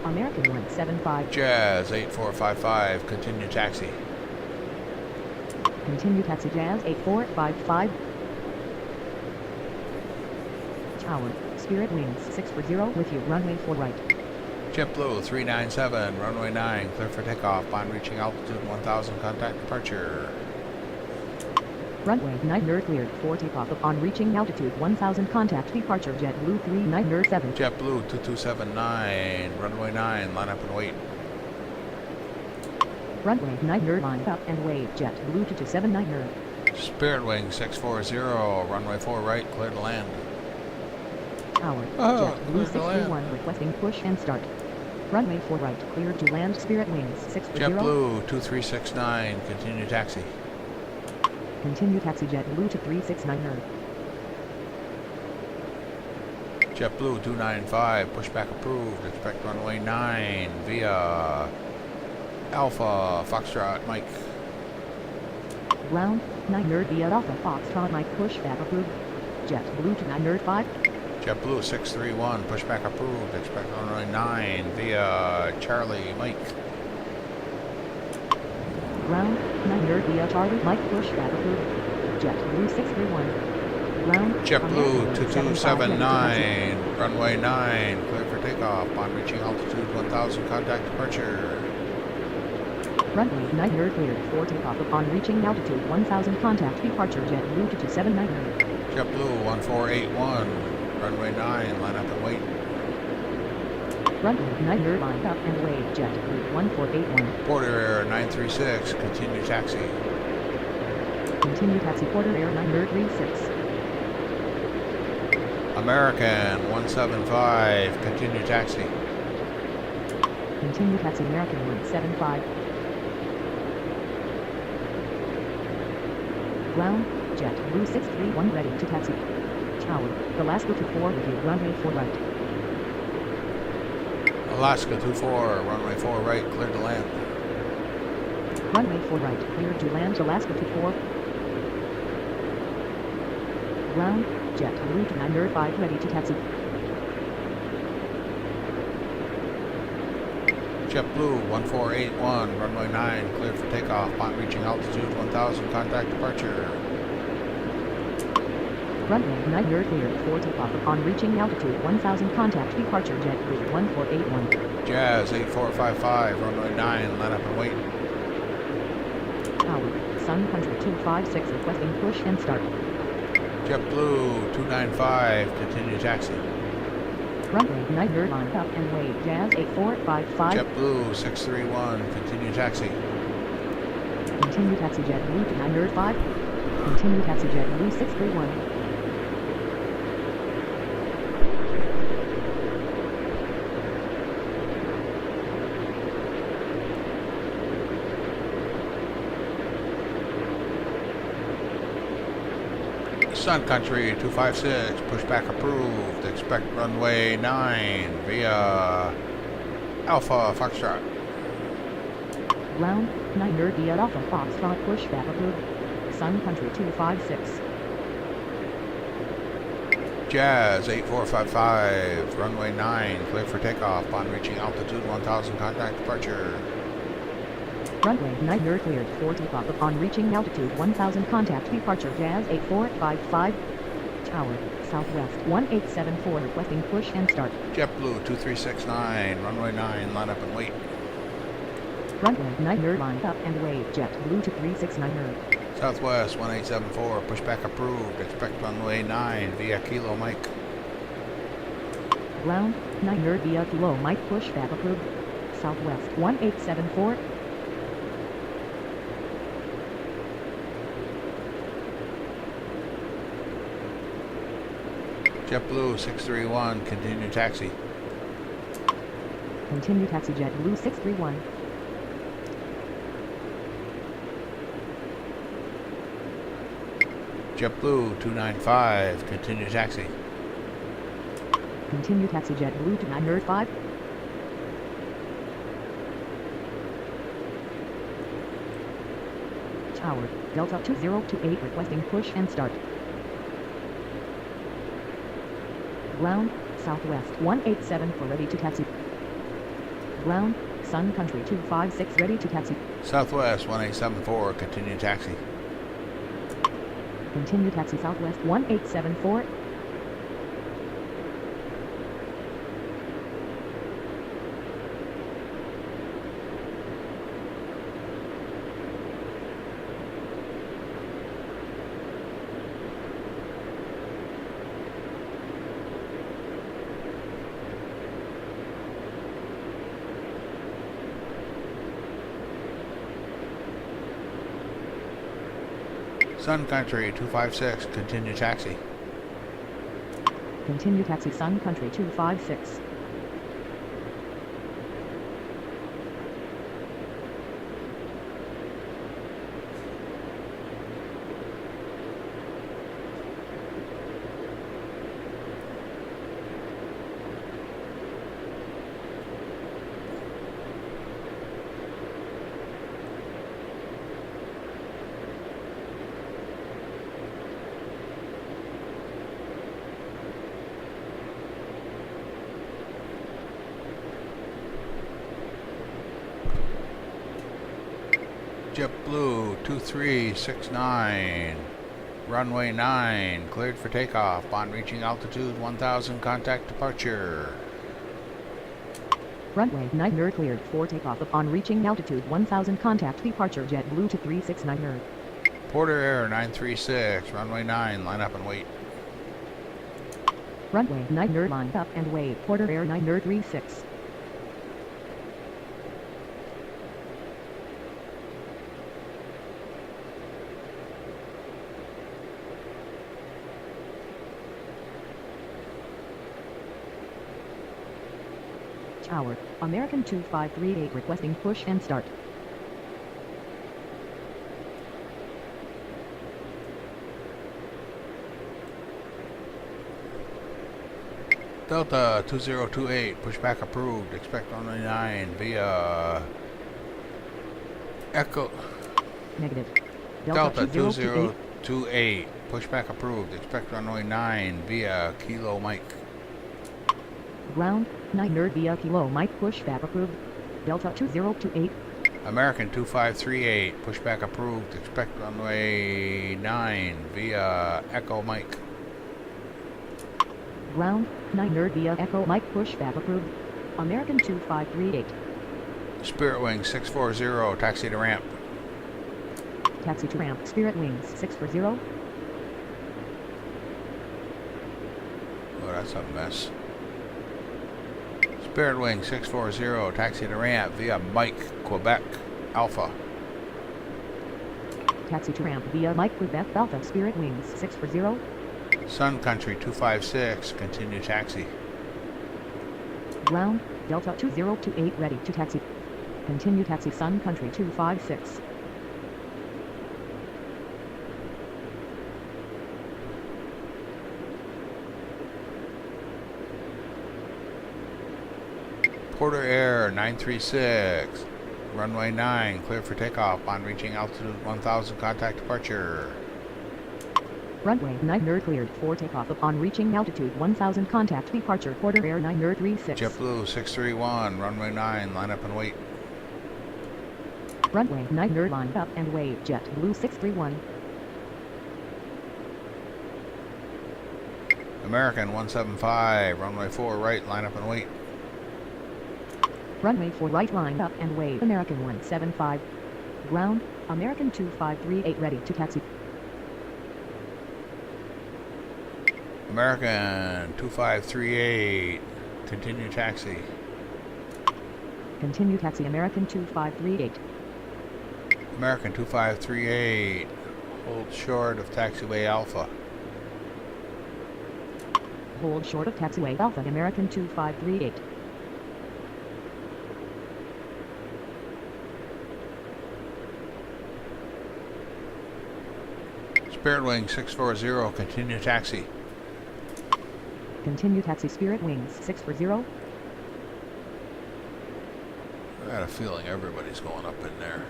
American 175. Jazz 8455, continue taxi. Continue taxi Jazz 8455. Tower, Spirit Wings 640 with you, runway 4 right. JetBlue 397, runway 9, clear for takeoff. On reaching altitude 1000, contact departure. Runway 9 nerd cleared for takeoff upon reaching altitude 1000, contact departure. JetBlue 39 nerd 7. JetBlue 2279, runway 9, line up and wait. Runway 9 nerd lined up and wait. Jet Blue to 279 nerd. Spirit Wing 640, runway 4 right, clear to land. Tower, Jet Blue 631 requesting push and start. Runway 4 right, cleared to land. Spirit Wings 640. JetBlue 2369, continue taxi. Continue taxi Jet Blue to 369 nerd. JetBlue 295, pushback approved. Expect runway 9 via Alpha Foxtrot Mike. Ground, 9 nerd via Alpha Foxtrot Mike, pushback approved. Jet Blue to 9 nerd 5. JetBlue 631, pushback approved. Expect runway 9 via Charlie Mike. Ground, 9 nerd via Charlie Mike, pushback approved. Jet Blue 631. Ground, JetBlue 2279, runway 9, clear for takeoff. On reaching altitude 1000, contact departure. Runway 9 nerd cleared for takeoff upon reaching altitude 1000, contact departure. Jet Blue to 279 nerd. JetBlue 1481, runway 9, line up and wait. Runway 9 nerd lined up and wait. Jet Blue 1481. Porter Air 936, continue taxi. Continue taxi Porter Air 9 nerd 36. American 175, continue taxi. Continue taxi American 175. Ground, Jet Blue 631 ready to taxi. Tower, Alaska to 4 with you, runway 4 right. Alaska 24, runway 4 right, cleared to land. Runway 4 right, cleared to land. Alaska 24. Ground, JetBlue 905 ready to taxi. JetBlue 1481, runway 9, cleared for takeoff. Upon reaching altitude 1000, contact departure. Runway 9 cleared for takeoff. Upon reaching altitude 1000, contact departure. JetBlue 1481. Jazz 8455, runway 9, line up and wait. Tower, Sun Country 256 requesting push and start. JetBlue 295, continue taxi. Runway 9 line up and wait. Jazz 8455. JetBlue 631, continue taxi. Continue taxi JetBlue to 905. Continue taxi JetBlue 631. Sun Country 256, pushback approved. Expect runway 9 via Alpha Foxtrot. Ground 9 via Alpha Foxtrot, pushback approved. Sun Country 256. Jazz 8455, runway 9, clear for takeoff. Upon reaching altitude 1000, contact departure. Runway 9 cleared for takeoff. Upon reaching altitude 1000, contact departure. Jazz 8455. Tower, Southwest 1874 requesting push and start. JetBlue 2369, runway 9, line up and wait. Runway 9 line up and wait. JetBlue to 369. Southwest 1874, pushback approved. Expect runway 9 via Kilo Mike. Ground 9 via Kilo Mike, pushback approved. Southwest 1874. JetBlue 631, continue taxi. Continue taxi JetBlue 631. JetBlue 295, continue taxi. Continue taxi JetBlue to 905. Tower, Delta 2028 requesting push and start. Ground, Southwest 1874 ready to taxi. Ground, Sun Country 256 ready to taxi. Southwest 1874, continue taxi. Continue taxi Southwest 1874. Sun Country 256, continue taxi. Continue taxi Sun Country 256. JetBlue 2369, runway 9, cleared for takeoff. Upon reaching altitude 1000, contact departure. Runway 9 cleared for takeoff. Upon reaching altitude 1000, contact departure. JetBlue to 369. Porter Air 936, runway 9, line up and wait. Runway 9 line up and wait. Porter Air 936. Tower, American 2538 requesting push and start. Delta 2028, pushback approved. Expect runway 9 via Echo. Negative. Delta 2028. 2028, pushback approved. Expect runway 9 via Kilo Mike. Ground, 9 nerd via Kilo Mike pushback approved. Delta 2028. American 2538, pushback approved. Expect runway 9 via Echo Mike. Ground, 9 nerd via Echo Mike pushback approved. American 2538. Spirit Wings 640, taxi to ramp. Taxi to ramp. Spirit Wings 640. Oh, that's a mess. Spirit Wing 640, taxi to ramp via Mike, Quebec, Alpha. Taxi to ramp via Mike Quebec Alpha. Spirit Wings 640. Sun Country 256, continue taxi. Ground, Delta 2028 ready to taxi. Continue taxi Sun Country 256. Porter Air 936, runway 9, clear for takeoff. On reaching altitude 1000, contact departure. Runway 9 nerd cleared for takeoff upon reaching altitude 1000, contact departure. Porter Air 9 nerd 36. JetBlue 631, runway 9, line up and wait. Runway 9 nerd line up and wait. JetBlue 631. American 175, runway 4 right, line up and wait. Runway 4 right line up and wait. American 175. Ground, American 2538 ready to taxi. American 2538, continue taxi. Continue taxi American 2538. American 2538, hold short of taxiway Alpha. Hold short of taxiway Alpha American 2538. Spirit Wing 640, continue taxi. Continue taxi Spirit Wings 640. I got a feeling everybody's going up in there.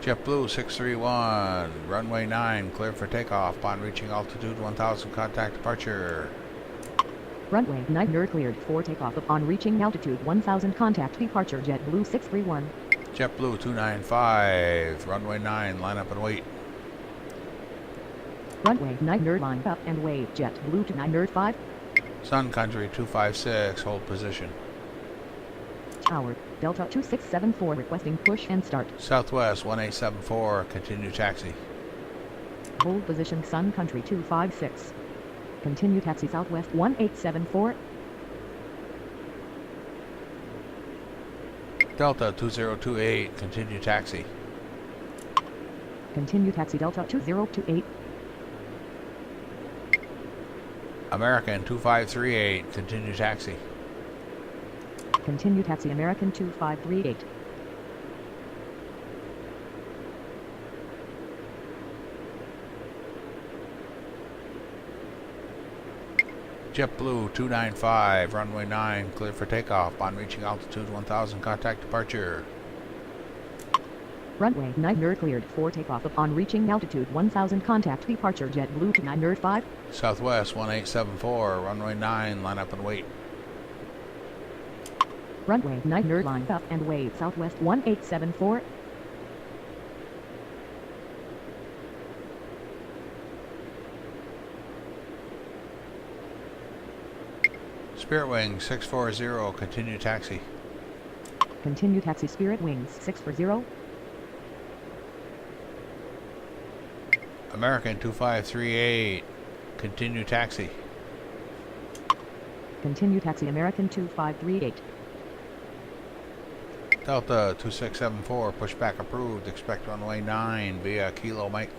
JetBlue 631, runway 9, clear for takeoff. Upon reaching altitude 1000, contact departure. Runway 9 nerd cleared for takeoff upon reaching altitude 1000, contact departure. JetBlue 631. JetBlue 295, runway 9, line up and wait. Runway 9 nerd line up and wait. JetBlue 29 nerd 5. Sun Country 256, hold position. Tower, Delta 2674 requesting push and start. Southwest 1874, continue taxi. Hold position Sun Country 256. Continue taxi Southwest 1874. Delta 2028, continue taxi. Continue taxi Delta 2028. American 2538, continue taxi. Continue taxi American 2538. JetBlue 295, runway 9, clear for takeoff. On reaching altitude 1000, contact departure. Runway 9 nerd cleared for takeoff upon reaching altitude 1000, contact departure. JetBlue 29 nerd 5. Southwest 1874, runway 9, line up and wait. Runway 9 nerd line up and wait. Southwest 1874. Spirit Wing 640, continue taxi. Continue taxi Spirit Wings 640. American 2538, continue taxi. Continue taxi American 2538. Delta 2674, pushback approved. Expect runway 9 via Kilo Mike.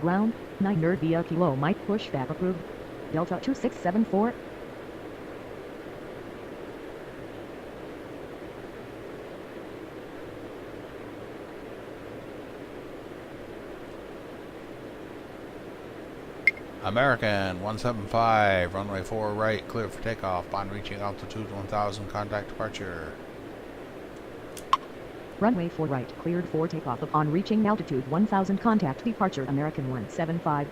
Ground, 9 nerd via Kilo Mike pushback approved. Delta 2674. American 175, runway 4 right, clear for takeoff. On reaching altitude 1000, contact departure. Runway 4 right, cleared for takeoff. Upon reaching altitude 1000, contact departure. American 175.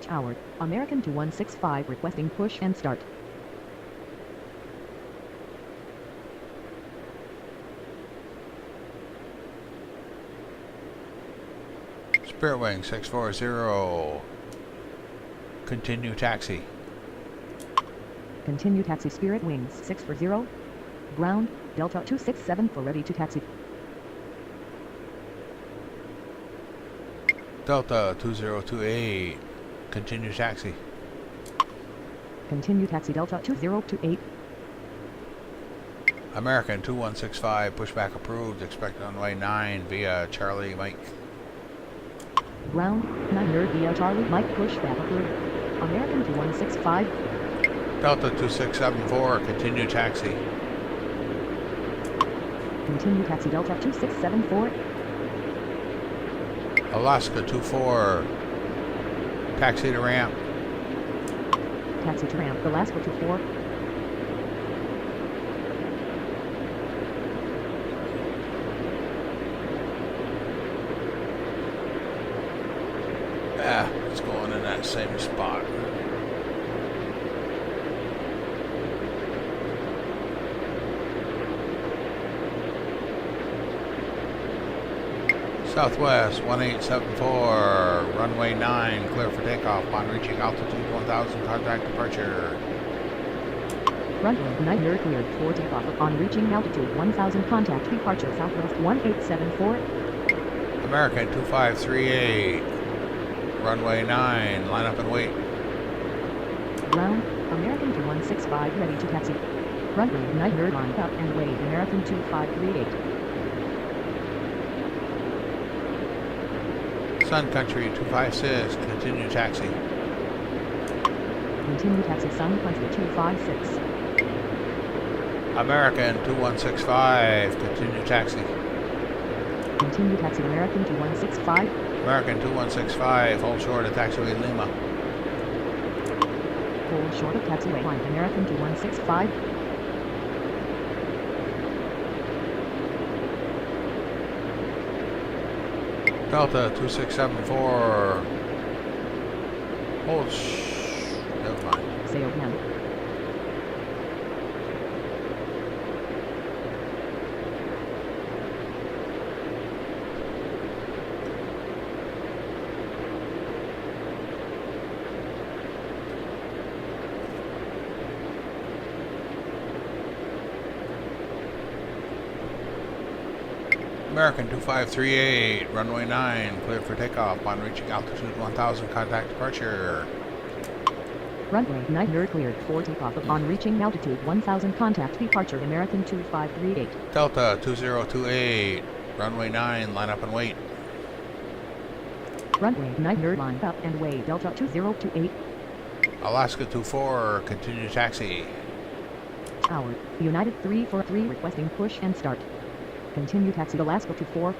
Tower, American 2165 requesting push and start. Spirit Wing 640. Continue taxi. Continue taxi. Spirit Wings 640. Ground, Delta 267 for ready to taxi. Delta 2028. Continue taxi. Continue taxi. Delta 2028. American 2165, pushback approved. Expect runway 9 via Charlie Mike. Ground, 9 nerd via Charlie Mike, pushback approved. American 2165. Delta 2674, continue taxi. Continue taxi. Delta 2674. Alaska 24, taxi to ramp. Taxi to ramp. Alaska 24. It's going in that same spot. Southwest 1874, runway 9, clear for takeoff. On reaching altitude 1000, contact departure. Runway 9 nerd cleared for takeoff. Upon reaching altitude 1000, contact departure. Southwest 1874. American 2538, runway 9, line up and wait. Ground, American 2165 ready to taxi. Runway 9 nerd line up and wait. American 2538. Sun Country 256, continue taxi. Continue taxi. Sun Country 256. American 2165, continue taxi. Continue taxi. American 2165. American 2165, hold short of taxiway Lima. Hold short of taxiway line. American 2165. Delta 2674, hold never mind. Sail again. American 2538, runway 9, cleared for takeoff. On reaching altitude 1000, contact departure. Runway 9 nerd cleared for takeoff. Upon reaching altitude 1000, contact departure. American 2538. Delta 2028, runway 9, line up and wait. Runway 9 nerd line up and wait. Delta 2028. Alaska 24, continue taxi. Tower, United 343 requesting push and start. Continue taxi. Alaska 24.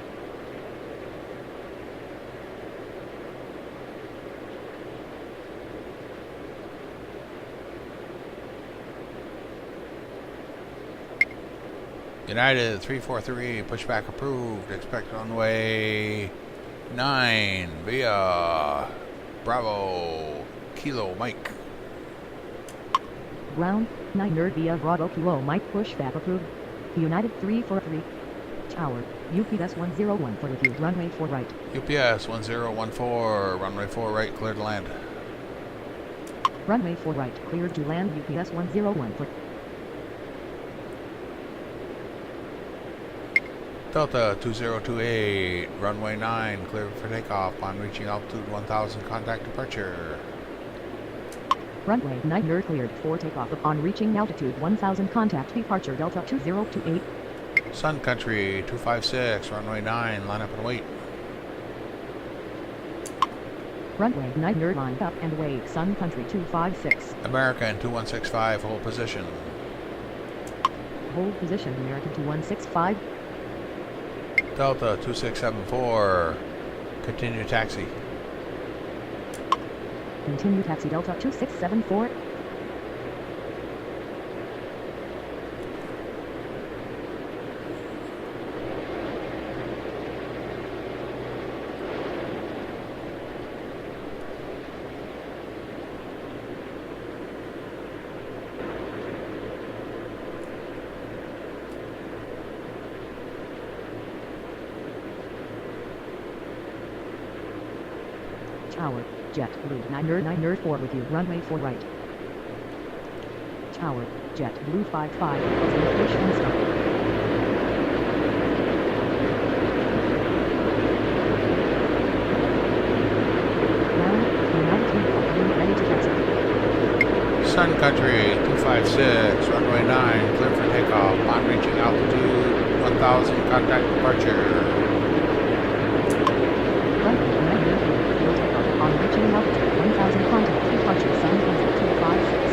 United 343, pushback approved. Expect runway 9 via Bravo Kilo Mike. Ground, 9 nerd via Bravo Kilo Mike, pushback approved. United 343. Tower, UPS 101 for review. Runway 4 right. UPS 1014, runway 4 right, clear to land. Runway 4 right, cleared to land. UPS 101 for Delta 2028, runway 9, cleared for takeoff. On reaching altitude 1000, contact departure. Runway 9 nerd cleared for takeoff. Upon reaching altitude 1000, contact departure. Delta 2028. Sun Country 256, runway 9, line up and wait. Runway 9 nerd line up and wait. Sun Country 256. American 2165, hold position. Hold position. American 2165. Delta 2674, continue taxi. Continue taxi Delta 2674. Tower, JetBlue 9 4 with you, runway 4 right. Tower, JetBlue 55, closing push and start. Ground, United 3 ready to taxi. Sun Country 256, runway 9, clear for takeoff. On reaching altitude 1000, contact departure. Runway 9 clear takeoff on reaching altitude 1000, contact departure Sun Country 256.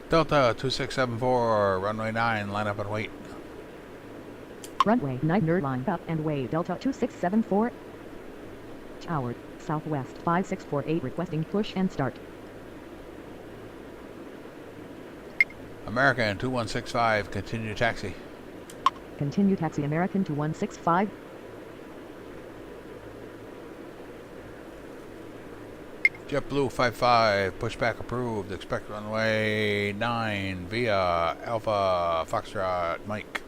Delta 2674, runway 9, line up and wait. Runway 9 line up and wait Delta 2674. Tower, Southwest 5648 requesting push and start. American 2165, continue taxi. Continue taxi American 2165. JetBlue 55, pushback approved. Expect runway 9 via Alpha Foxtrot Mike.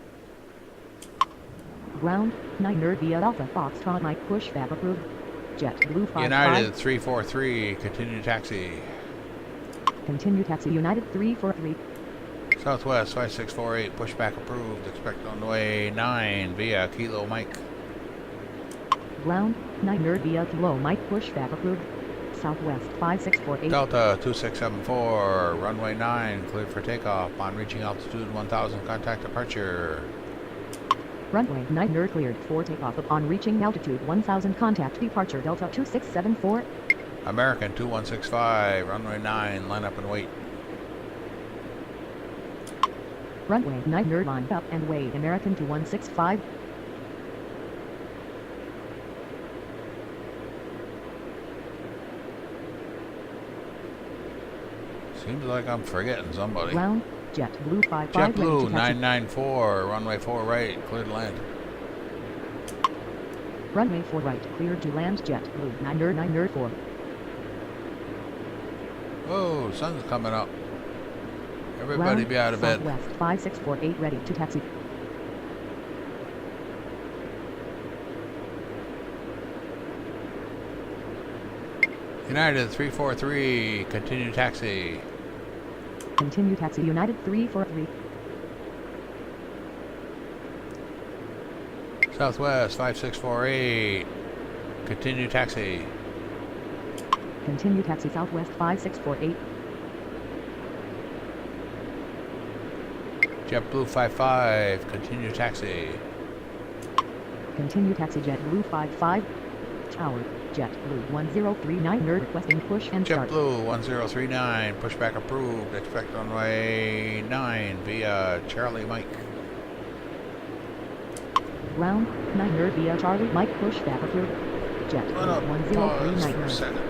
Ground, 9 via Alpha Foxtrot Mike pushback approved. JetBlue 55. United 343, continue taxi. Continue taxi United 343. Southwest 5648, pushback approved. Expect runway 9 via Kilo Mike. Ground, 9 via Kilo Mike pushback approved. Southwest 5648. Delta 2674, runway 9, cleared for takeoff. On reaching altitude 1000, contact departure. Runway 9 cleared for takeoff upon reaching altitude 1000, contact departure Delta 2674. American 2165, runway 9, line up and wait. Runway 9 line up and wait American 2165. Seems like I'm forgetting somebody. Ground, JetBlue 55 JetBlue 994, runway 4 right, cleared to land. Runway 4 right, cleared to land JetBlue 9 4. Whoa, sun's coming up. Everybody Ground, be out of bed. Southwest 5648 ready to taxi. United 343, continue taxi. Continue taxi United 343. Southwest 5648, continue taxi. Continue taxi Southwest 5648. JetBlue 55, continue taxi. Continue taxi JetBlue 55. Tower, JetBlue 1039 requesting push and start. JetBlue 1039, pushback approved. Expect runway 9 via Charlie Mike. Ground, 9 via Charlie Mike pushback approved. Run up, JetBlue pause for a 1039. second.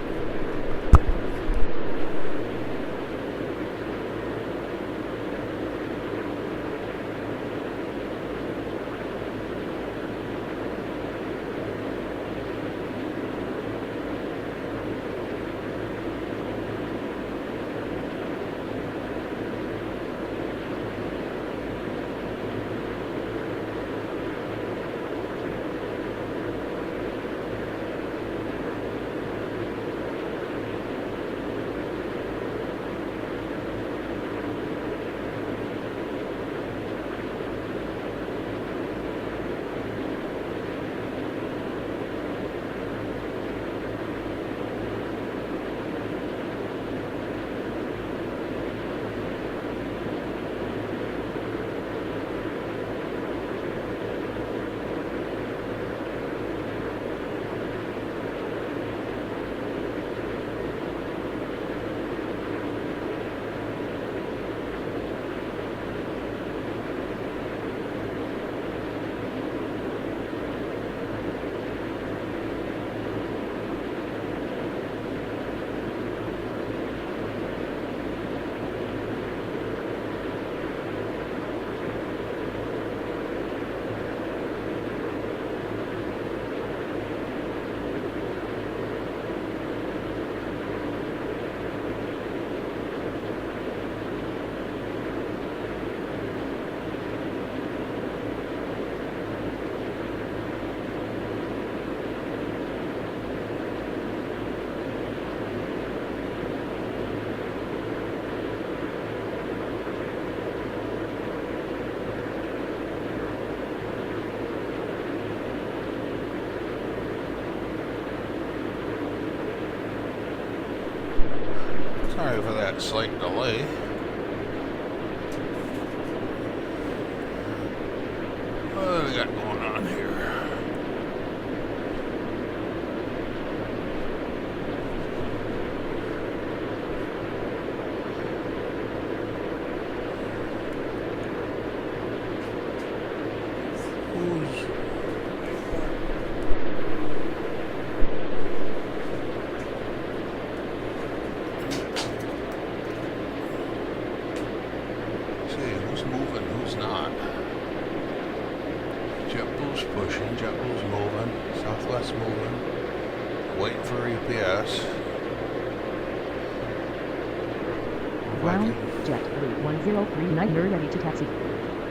slight delay. What do we got going on here? Who's moving, who's not? JetBlue's pushing, JetBlue's moving, Southwest moving, waiting for UPS. Ground, JetBlue 1039 ready to taxi.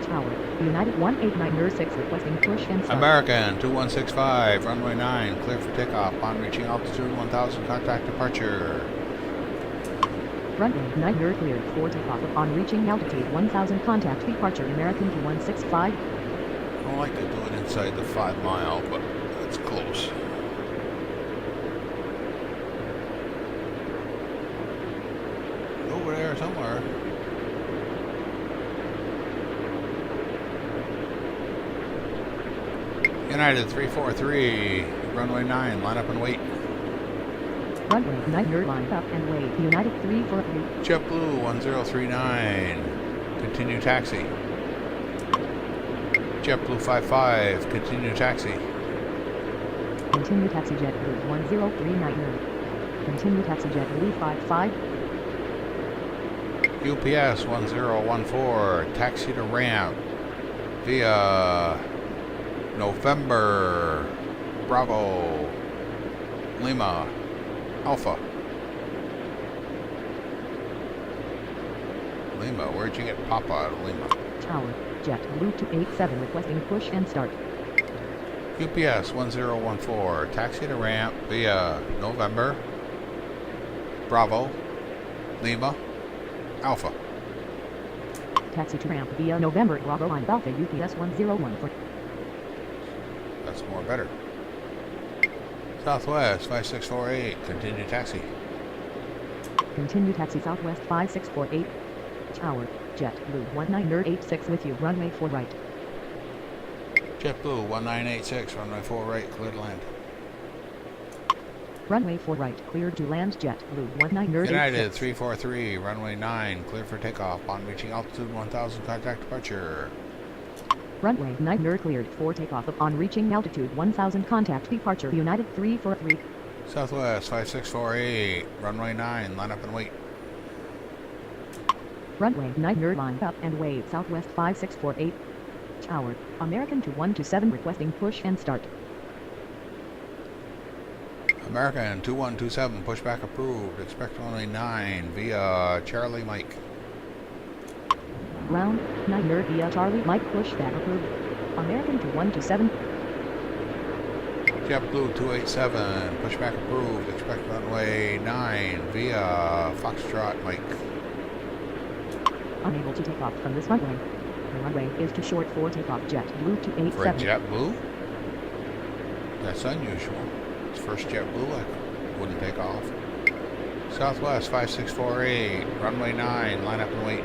Tower, United 189 requesting push and start. American 2165, runway 9, clear for takeoff. On reaching altitude 1000, contact departure. Runway 9 cleared for takeoff upon reaching altitude 1000, contact departure. American 2165. I don't like to do it inside the 5 mile, but it's close. Over there somewhere. United 343, runway 9, line up and wait. Runway 9 line up and wait. United 343. JetBlue 1039, continue taxi. JetBlue 55, continue taxi. Continue taxi JetBlue 1039. Continue taxi JetBlue 55. UPS 1014, taxi to ramp via November, Bravo, Lima, Alpha. Lima, where'd you get Papa out of Lima? Tower, JetBlue 287 requesting push and start. UPS 1014, taxi to ramp via November, Bravo, Lima, Alpha. Taxi to ramp via November, Bravo on Alpha, UPS 1014. That's more better. Southwest 5648, continue taxi. Continue taxi Southwest 5648. Tower, JetBlue 1986 with you, runway 4 right. JetBlue 1986, runway 4 right, clear to land. Runway 4 right, cleared to land. JetBlue 1986. United 343, runway 9, clear for takeoff. On reaching altitude 1000, contact departure. Runway 9 cleared for takeoff upon reaching altitude 1000, contact departure. United 343. Southwest 5648, runway 9, line up and wait. Runway 9 line up and wait. Southwest 5648. Tower, American 2127 requesting push and start. American 2127, pushback approved. Expect runway 9 via Charlie Mike. Ground, 9 via Charlie Mike, pushback approved. American 2127. JetBlue 287, pushback approved. Expect runway 9 via Foxtrot Mike. Unable to take off from this runway. The runway is too short for takeoff. JetBlue 287. For a JetBlue? That's unusual. It's first JetBlue I wouldn't take off. Southwest 5648, runway 9, line up and wait.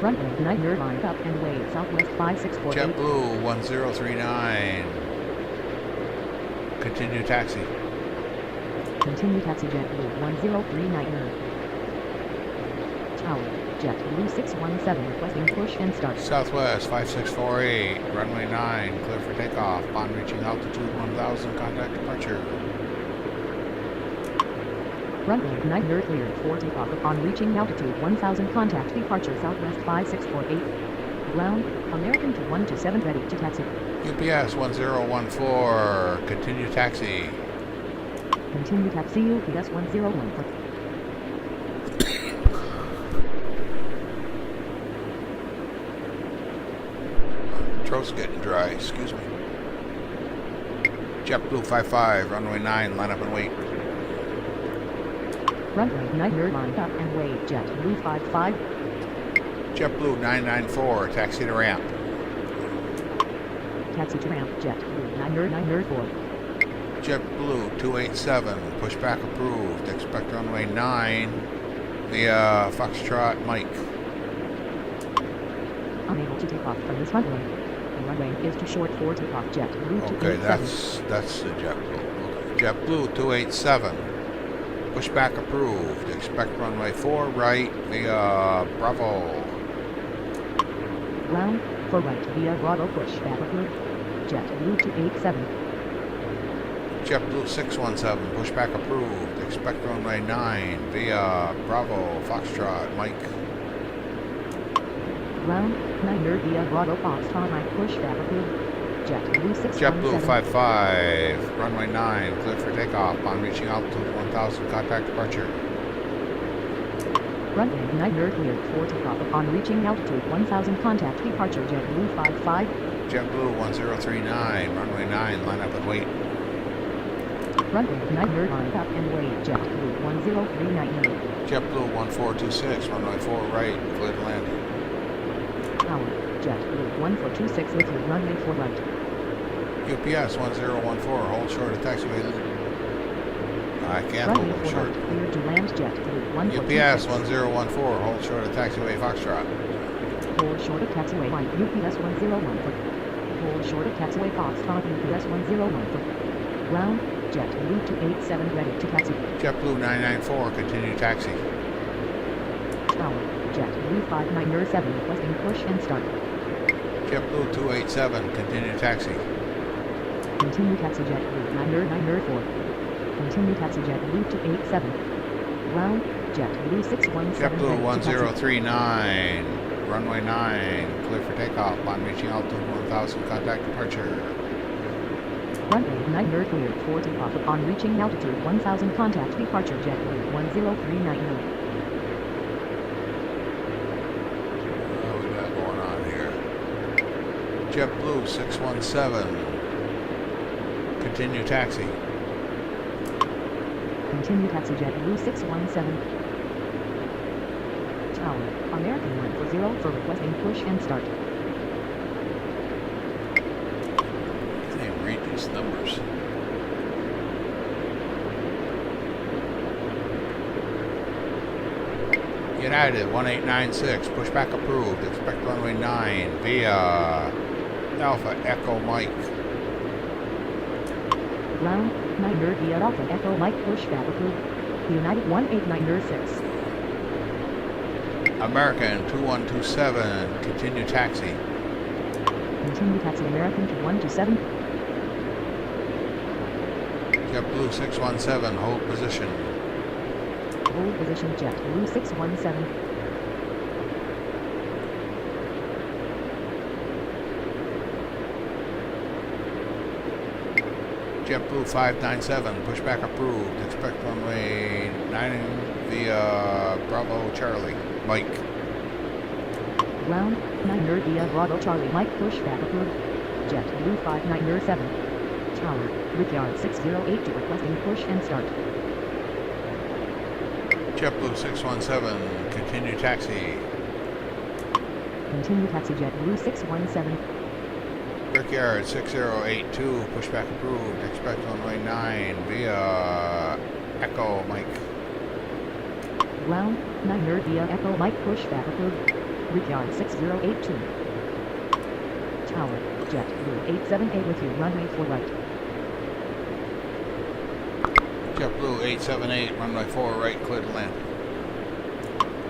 Runway 9 line up and wait. Southwest 5648. JetBlue 1039, continue taxi. Continue taxi JetBlue 1039. Tower, JetBlue 617 requesting push and start. Southwest 5648, runway 9, clear for takeoff. Upon reaching altitude 1000, contact departure. Runway 9 cleared for takeoff upon reaching altitude 1000, contact departure. Southwest 5648. Ground, American 2127 ready to taxi. UPS 1014, continue taxi. Continue taxi UPS 1014. Throat's getting dry, excuse me. JetBlue 55, runway 9, line up and wait. Runway 9 line up and wait. JetBlue 55. JetBlue 994, taxi to ramp. Taxi to ramp. JetBlue 994. JetBlue 287, pushback approved. Expect runway 9 via Foxtrot Mike. Unable to take off from this runway. The runway is too short for takeoff. JetBlue Okay, 287. that's the JetBlue. Okay. JetBlue 287. Pushback approved. Expect runway 4 right via Bravo. Ground for right via Bravo pushback approved. JetBlue 287. JetBlue 617. Pushback approved. Expect runway 9 via Bravo Foxtrot Mike. Ground 9 via Bravo Foxtrot Mike pushback approved. JetBlue 617. JetBlue 55. Runway 9. Clear for takeoff. On reaching altitude 1000. Contact departure. Runway 9 cleared for takeoff upon reaching altitude 1000. Contact departure. JetBlue 55. JetBlue 1039. Runway 9. Line up and wait. Runway 9 line up and wait. JetBlue 10390. JetBlue 1426. Runway 4 right. Clear to land. Tower. JetBlue 1426 with your runway 4 right. UPS 1014. Hold short of taxiway. I can't Runway hold 4 short. right. Clear to land. JetBlue 1426. UPS 1014. Hold short of taxiway Foxtrot. Hold short of taxiway line. UPS 101 foot. Hold short of taxiway Foxtrot. UPS 101 foot. Ground. JetBlue 287 ready to taxi. JetBlue 994. Continue taxi. Tower. JetBlue 597 requesting push and start. JetBlue 287. Continue taxi. Continue taxi. JetBlue 994. Continue taxi. JetBlue 287. Ground. JetBlue 617 JetBlue ready to taxi. 1039. Runway 9. Clear for takeoff. On reaching altitude 1000. Contact departure. Runway 9 cleared for takeoff upon reaching altitude 1000. Contact departure. JetBlue 10390. What we got going on here? JetBlue 617. Continue taxi. Continue taxi. JetBlue 617. Tower. American 140 for requesting push and start. Can't even read these numbers. United 1896. Pushback approved. Expect runway 9 via Alpha Echo Mike. Ground 9 via Alpha Echo Mike pushback approved. United 18906. American 2127. Continue taxi. Continue taxi. American to 127. JetBlue 617. Hold position. Hold position. JetBlue 617. JetBlue 597. Pushback approved. Expect runway 9 via Bravo Charlie Mike. Ground 9 via Bravo Charlie Mike pushback approved. JetBlue 5907. Tower. Brickyard 6082 requesting push and start. JetBlue 617. Continue taxi. Continue taxi. JetBlue 617. Brickyard 6082. Pushback approved. Expect runway 9 via Echo Mike. Ground 9 via Echo Mike pushback approved. Brickyard 6082. Tower. JetBlue 878 with you runway 4 right. JetBlue 878. Runway 4 right. Clear to land.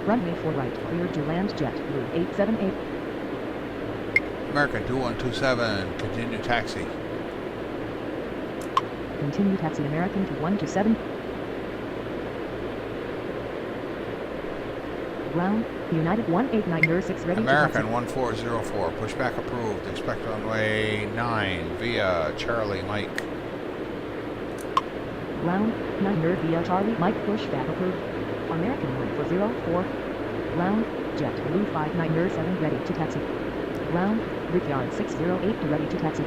Runway 4 right cleared to land. JetBlue 878. American 2127. Continue taxi. Continue taxi. American to 127. Ground United 18906 ready American to taxi. 1404. Pushback approved. Expect runway 9 via Charlie Mike. Ground 9 via Charlie Mike pushback approved. American 1404. Ground JetBlue 5907 ready to taxi. Ground Brickyard 608 ready to taxi.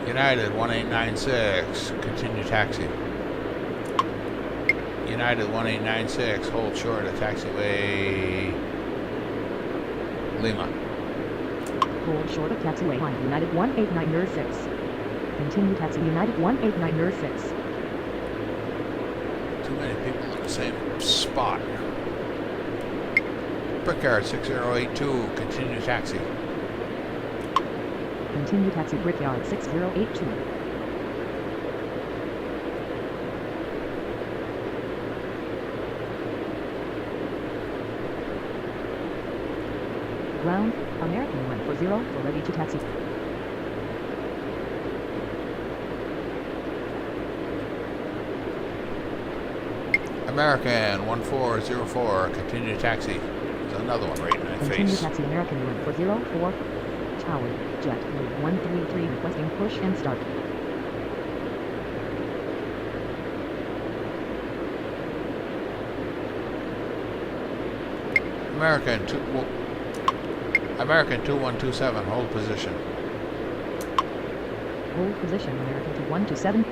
United 1896. Continue taxi. United 1896. Hold short of taxiway Lima. Hold short of taxiway line United 18906. Continue taxi United 18906. Too many people in the same spot. Brickyard 6082, continue taxi. Continue taxi Brickyard 6082. Ground, American 140 for ready to taxi. American 1404, continue taxi. There's another one right in my Continue face. taxi American 1404. Tower, Jet Blue 133 requesting push and start. American 2127, hold position. Hold position American 2127.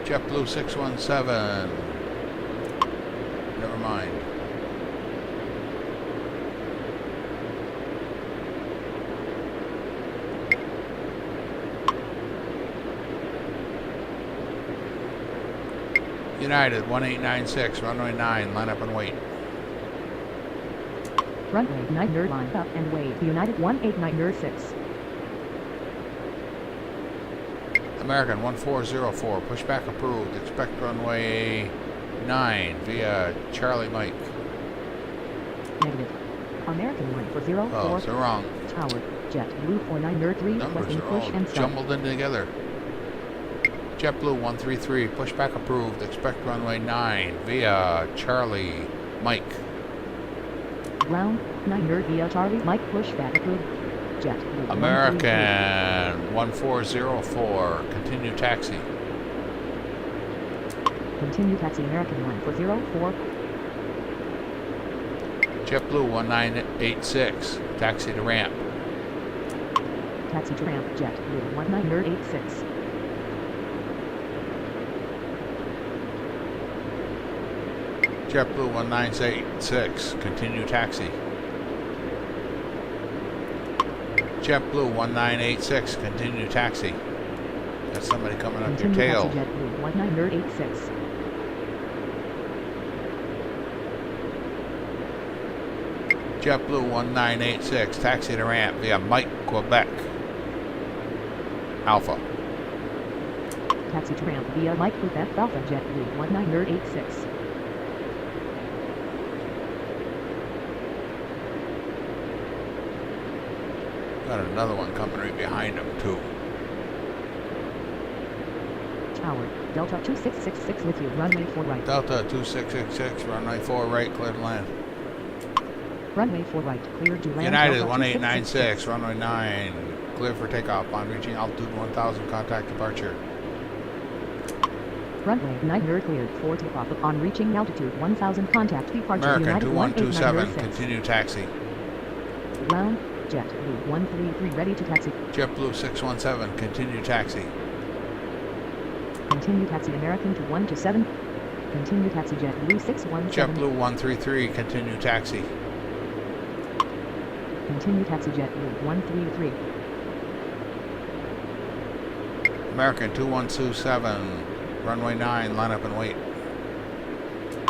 JetBlue 617. Never mind. United 1896, runway 9, line up and wait. Runway 9 nerd line up and wait. United 189 nerd 6. American 1404, pushback approved. Expect runway 9 via Charlie Mike. Negative. American 1404. Oh, so wrong. Tower, Jet Blue 49 nerd 3 Numbers requesting are push all and start. jumbled in together. JetBlue 133, pushback approved. Expect runway 9 via Charlie Mike. Ground, 9 nerd via Charlie Mike pushback approved. Jet Blue American 1404, continue taxi. Continue taxi American 1404. JetBlue 1986, taxi to ramp. Taxi to ramp Jet Blue 19 nerd 86. JetBlue 1986, continue taxi. JetBlue 1986, continue taxi. Got somebody coming up your Continue tail. taxi Jet Blue 19 nerd 86. JetBlue 1986, taxi to ramp via Mike, Quebec. Alpha. Taxi to ramp via Mike Quebec Alpha Jet Blue 19 nerd 86. Got another one coming right behind him too. Tower, Delta 2666 with you, runway 4 right. Delta 2666, runway 4 right, clear to land. Runway 4 right, clear to land. United Delta 1896, runway 9, clear for takeoff. On reaching altitude 1000, contact departure. Runway 9 nerd cleared for takeoff upon reaching altitude 1000, contact departure. American United 2127, 189 continue taxi. Ground, Jet Blue 133 ready to taxi. JetBlue 617, continue taxi. Continue taxi American to 127. Continue taxi Jet Blue 617. JetBlue 133, continue taxi. Continue taxi Jet Blue 133. American 2127, runway 9, line up and wait.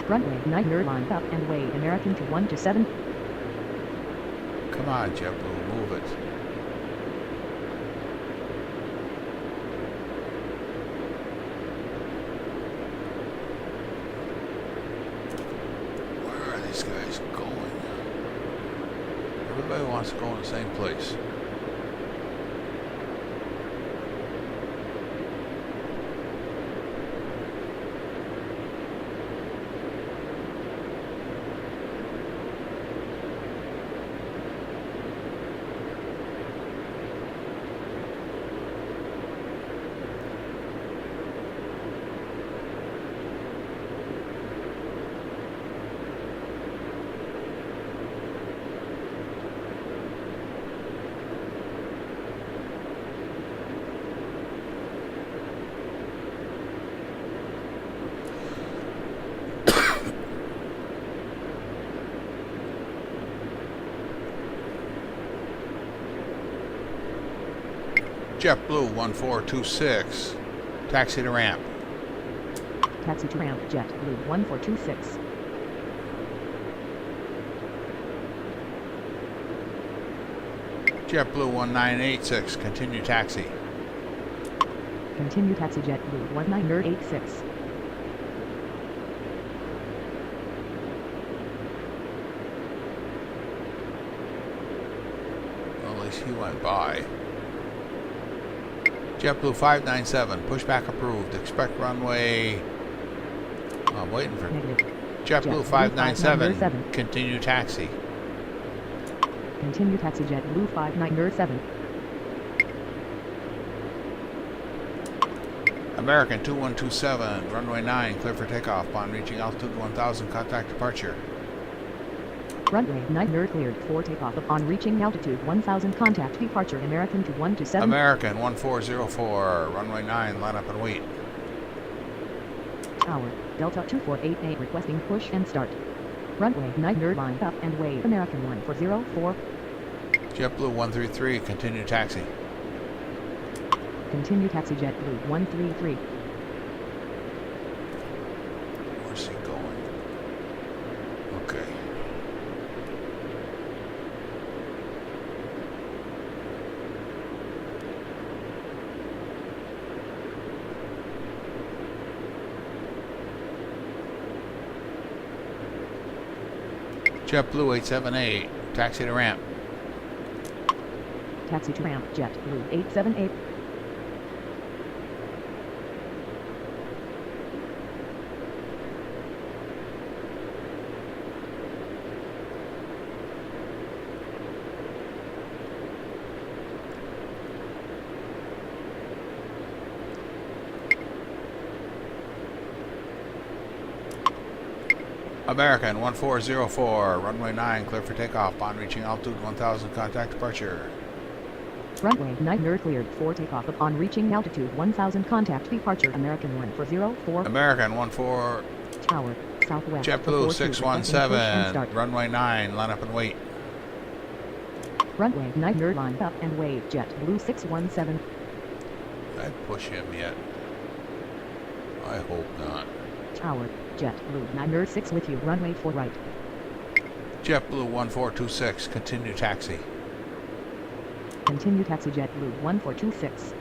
Runway 9 nerd line up and wait. American to 127. Come on, JetBlue, move it. Where are these guys going? Everybody wants to go in the same place. JetBlue 1426, Taxi to ramp. Taxi to ramp, JetBlue 1426. JetBlue 1986, continue taxi. Continue taxi JetBlue 1986. Well, at least he went by. JetBlue 597, pushback approved. Expect runway. I'm waiting for Negative. JetBlue 597, continue taxi. Continue taxi JetBlue 597. American 2127, runway 9, clear for takeoff. Upon reaching altitude 1000, contact departure. Runway 9 cleared for takeoff upon reaching altitude 1000, contact departure. American 2127. American 1404, runway 9, line up and wait. Tower, Delta 2488 requesting push and start. Runway 9 line up and wait. American 1404. JetBlue 133, continue taxi. Continue taxi JetBlue 133. Where's he going? Okay. JetBlue 878, taxi to ramp. Taxi to ramp, JetBlue 878. American 1404, runway 9, clear for takeoff. Upon reaching altitude 1000, contact departure. Runway 9 cleared for takeoff upon reaching altitude 1000, contact departure. American 1404. American 14, Tower, Southwest. JetBlue 617, runway 9, line up and wait. Runway 9 line up and wait. JetBlue 617. Did I push him yet? I hope not. Tower, JetBlue 9 with you. Runway 4 right. JetBlue 1426, continue taxi. Continue taxi JetBlue 1426.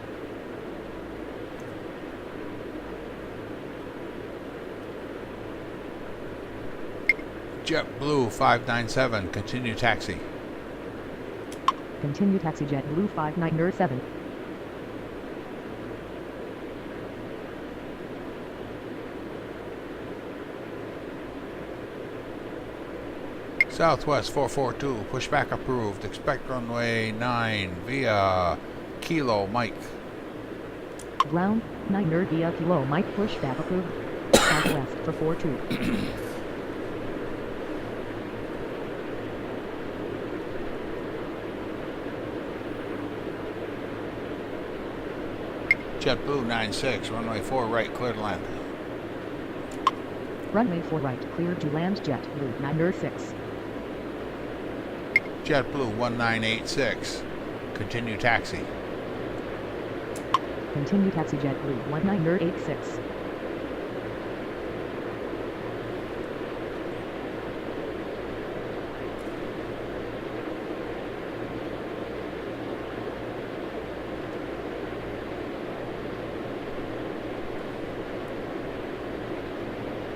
JetBlue 597, continue taxi. Continue taxi JetBlue 597. Southwest 442, pushback approved. Expect runway 9 via Kilo Mike. Ground 9 via Kilo Mike, pushback approved. Southwest for 42. JetBlue 96, runway 4 right, clear to land. Runway 4 right, clear to land. JetBlue 906. JetBlue 1986, continue taxi. Continue taxi JetBlue 1986.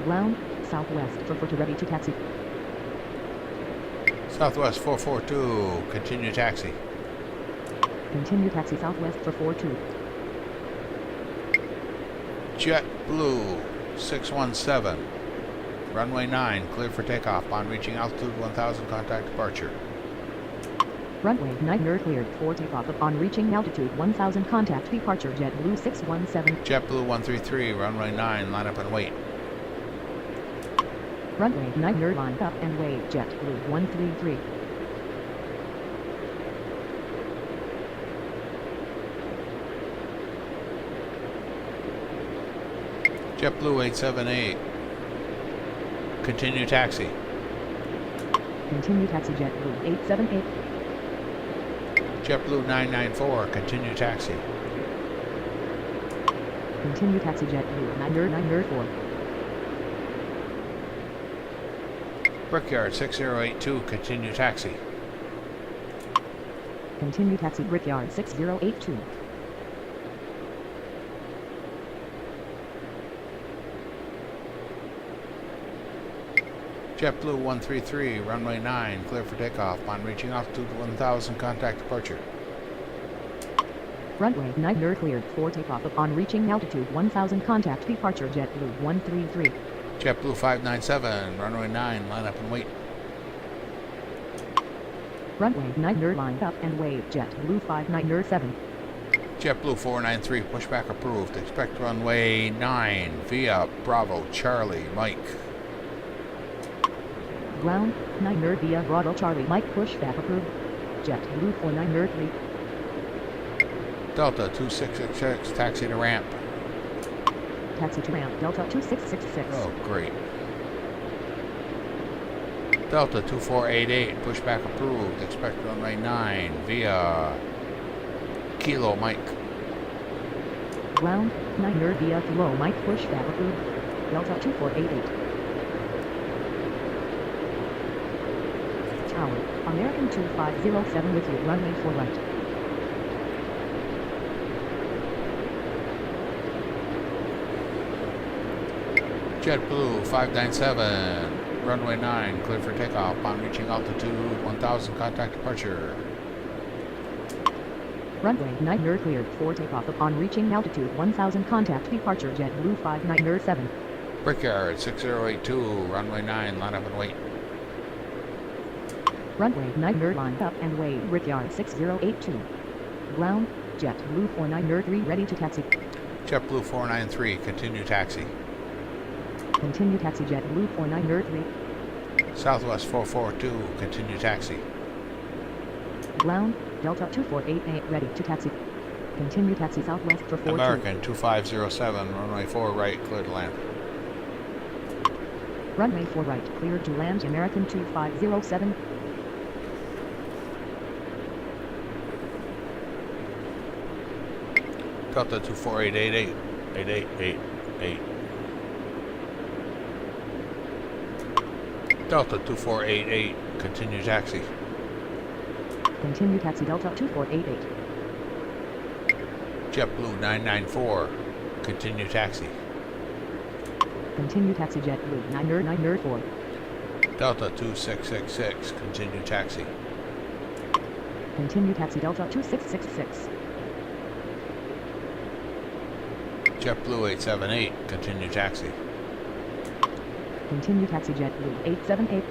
Ground, Southwest for 42, ready to taxi. Southwest 442, continue taxi. Continue taxi Southwest for 42. JetBlue 617, runway 9, clear for takeoff. Upon reaching altitude 1000, contact departure. Runway 9 cleared for takeoff upon reaching altitude 1000, contact departure. JetBlue 617. JetBlue 133, runway 9, line up and wait. Runway 9 line up and wait. JetBlue 133. JetBlue 878, continue taxi. Continue taxi JetBlue 878. JetBlue 994, continue taxi. Continue taxi JetBlue 9 4. Brickyard 6082, continue taxi. Continue taxi Brickyard 6082. JetBlue 133, runway 9, clear for takeoff. On reaching altitude 1000, contact departure. Runway 9 cleared for takeoff upon reaching altitude 1000, contact departure JetBlue 133. JetBlue 597, runway 9, line up and wait. Runway 9 line up and wait JetBlue 597. JetBlue 493, pushback approved. Expect runway 9 via Bravo Charlie Mike. Ground 9 via Bravo Charlie Mike, pushback approved. JetBlue 493. Delta 2666, taxi to ramp. Taxi to ramp Delta 2666. Oh, great. Delta 2488, pushback approved. Expect runway 9 via Kilo Mike. Ground 9 via Kilo Mike, pushback approved. Delta 2488. Tower, American 2507 with you, runway 4 right. JetBlue 597, runway 9, clear for takeoff. On reaching altitude 1000, contact departure. Runway 9 cleared for takeoff upon reaching altitude 1000, contact departure JetBlue 597. Brickyard 6082, runway 9, line up and wait. Runway 9 line up and wait Brickyard 6082. Ground, JetBlue 493 ready to taxi. JetBlue 493, continue taxi. Continue taxi JetBlue 493. Southwest 442, continue taxi. Ground, Delta 2488 ready to taxi. Continue taxi Southwest for 42. American 2507, runway 4 right, clear to land. Runway 4 right, cleared to land American 2507. Delta 24888, 8888. Delta 2488, continue taxi. Continue taxi Delta 2488. JetBlue 994, continue taxi. Continue taxi JetBlue 994. Delta 2666, continue taxi. Continue taxi Delta 2666. JetBlue 878, continue taxi. Continue taxi JetBlue 878.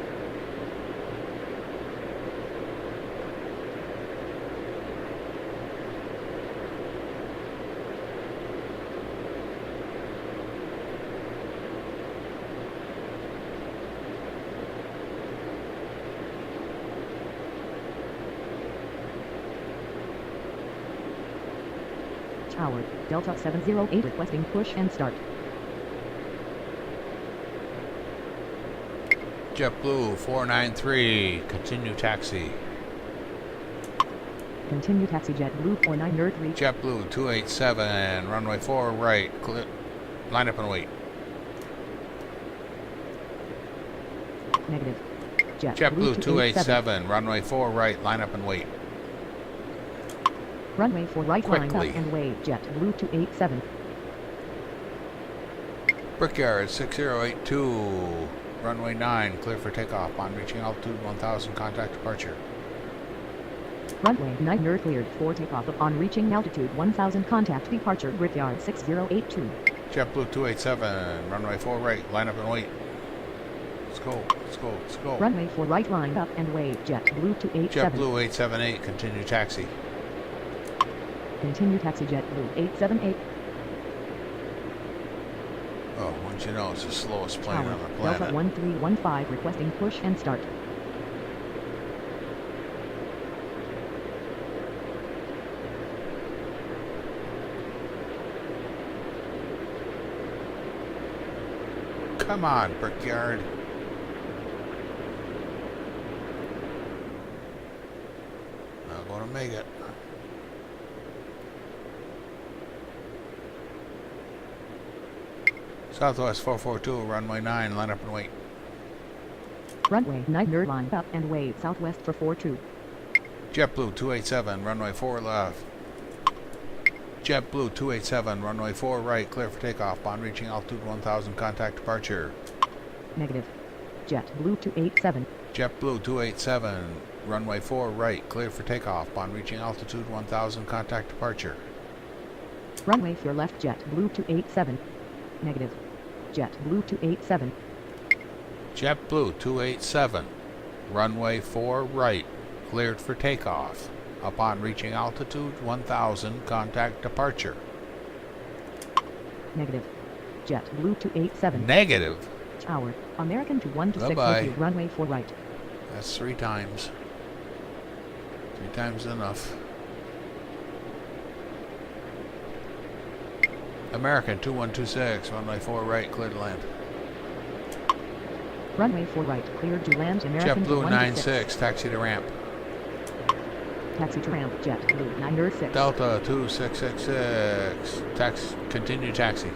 Tower, Delta 708 requesting push and start. JetBlue 493, continue taxi. Continue taxi JetBlue 493. JetBlue 287, runway 4 right, clear, line up and wait. Negative. JetBlue 287, runway 4 right, line up and wait. Runway 4 right, line Quickly. up and wait JetBlue 287. Brickyard 6082, runway 9, clear for takeoff. On reaching altitude 1000, contact departure. Runway 9 cleared for takeoff upon reaching altitude 1000, contact departure Brickyard 6082. JetBlue 287, runway 4 right, line up and wait. Let's go, let's go, let's go. Runway 4 right, line up and wait JetBlue 287. JetBlue 878, continue taxi. Continue taxi JetBlue 878. Oh, once you know, it's the slowest plane Tower, on the Delta planet. 1315 requesting push and start. Come on, Brickyard. Not gonna make it. Southwest 442, runway 9, line up and wait. Runway 9 line up and wait southwest for 42. JetBlue 287, runway 4 left. JetBlue 287, runway 4 right, clear for takeoff. On reaching altitude 1000, contact departure. Negative. JetBlue 287. JetBlue 287, runway 4 right, clear for takeoff. On reaching altitude 1000, contact departure. Runway 4 left JetBlue 287. Negative. JetBlue 287. JetBlue 287, runway 4 right, cleared for takeoff. Upon reaching altitude 1000, contact departure. Negative. JetBlue 287. Negative. Tower. American 216 Bye-bye. with you, runway 4 right. That's 3 times. 3 times enough. American 2126, runway 4 right, clear to land. Runway 4 right, cleared to land. American JetBlue 216. 96, taxi to ramp. Taxi to ramp, JetBlue 906. Delta 2666, continue taxi.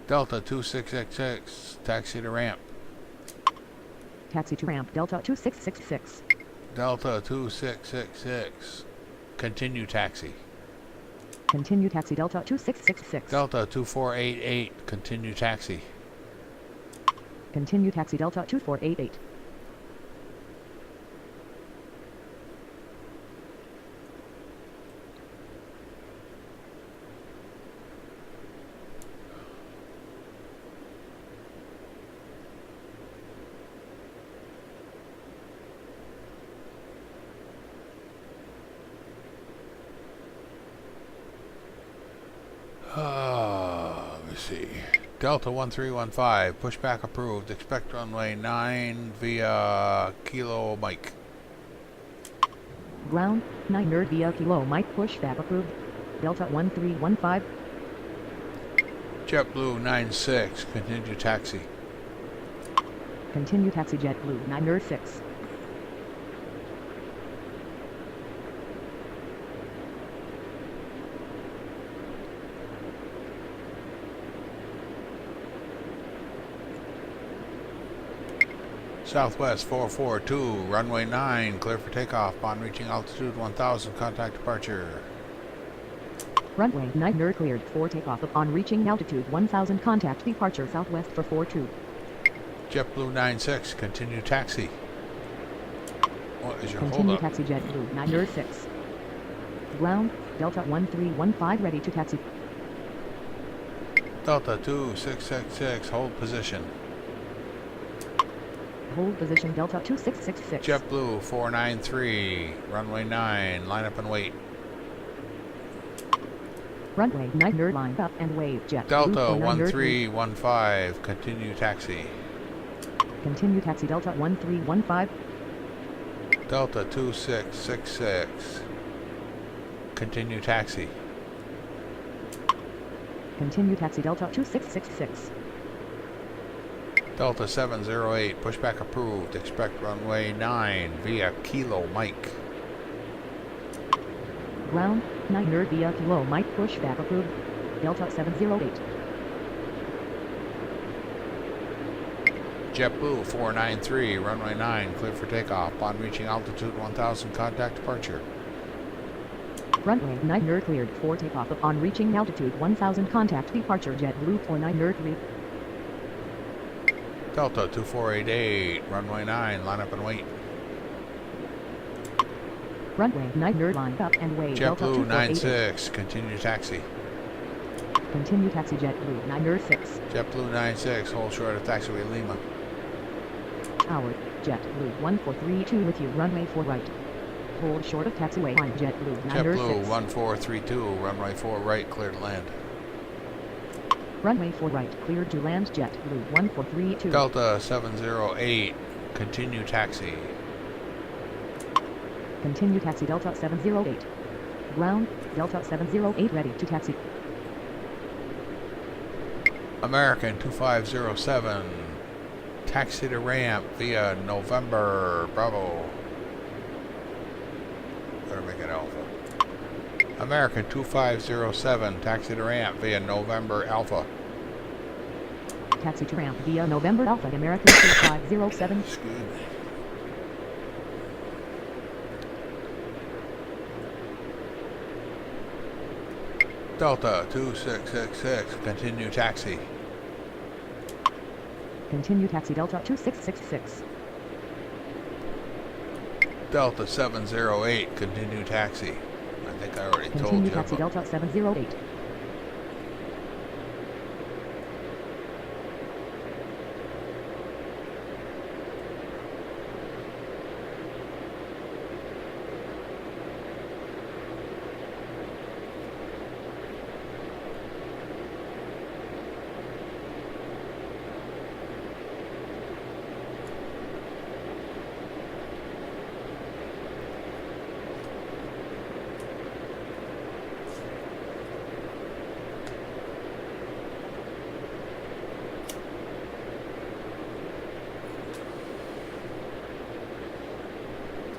Delta 2666, taxi to ramp. Taxi to ramp, Delta 2666. Delta 2666, continue taxi. Continue taxi, Delta 2666. Delta 2488, continue taxi. Continue taxi, Delta 2488. Let me see. Delta 1315, pushback approved. Expect runway 9 via Kilo Mike. Ground, 9 nerd via Kilo Mike, pushback approved. Delta 1315. JetBlue 96, continue taxi. Continue taxi, JetBlue 906. Southwest 442, runway 9, clear for takeoff. Upon reaching altitude 1000, contact departure. Runway 9 nerd cleared for takeoff upon reaching altitude 1000, contact departure southwest for 42. JetBlue 96, continue taxi. What is your Continue holdup? taxi, JetBlue 906. Ground, Delta 1315 ready to taxi. Delta 2666, hold position. Hold position, Delta 2666. JetBlue 493, runway 9, line up and wait. Runway 9 nerd line up and wait, JetBlue Delta 49 nerd 1315, continue taxi. Continue taxi, Delta 1315. Delta 2666, continue taxi. Continue taxi, Delta 2666. Delta 708, pushback approved. Expect runway 9 via Kilo Mike. Ground, 9 nerd via Kilo Mike, pushback approved. Delta 708. JetBlue 493, runway 9, clear for takeoff. Upon reaching altitude 1000, contact departure. Runway 9 nerd cleared for takeoff upon reaching altitude 1000, contact departure, JetBlue 49 nerd 3. Delta 2488, runway 9, line up and wait. Runway 9 nerd line up and wait, Delta JetBlue 2488. 96, continue taxi. Continue taxi, JetBlue 9 nerd 6. JetBlue 96, hold short of taxiway Lima. Tower, JetBlue 1432 with you, runway 4 right. Hold short of taxiway line, JetBlue 9 nerd JetBlue 6. 1432, runway 4 right, clear to land. Runway 4 right, cleared to land, JetBlue 1432. Delta 708, continue taxi. Continue taxi, Delta 708. Ground, Delta 708 ready to taxi. American 2507, taxi to ramp via November Bravo. Better make it Alpha. American 2507, taxi to ramp via November Alpha. Taxi to ramp via November Alpha, American 2507. Excuse me. Delta 2666, continue taxi. Continue taxi Delta 2666. Delta 708, continue taxi. I think I already told Continue you. taxi Delta 708.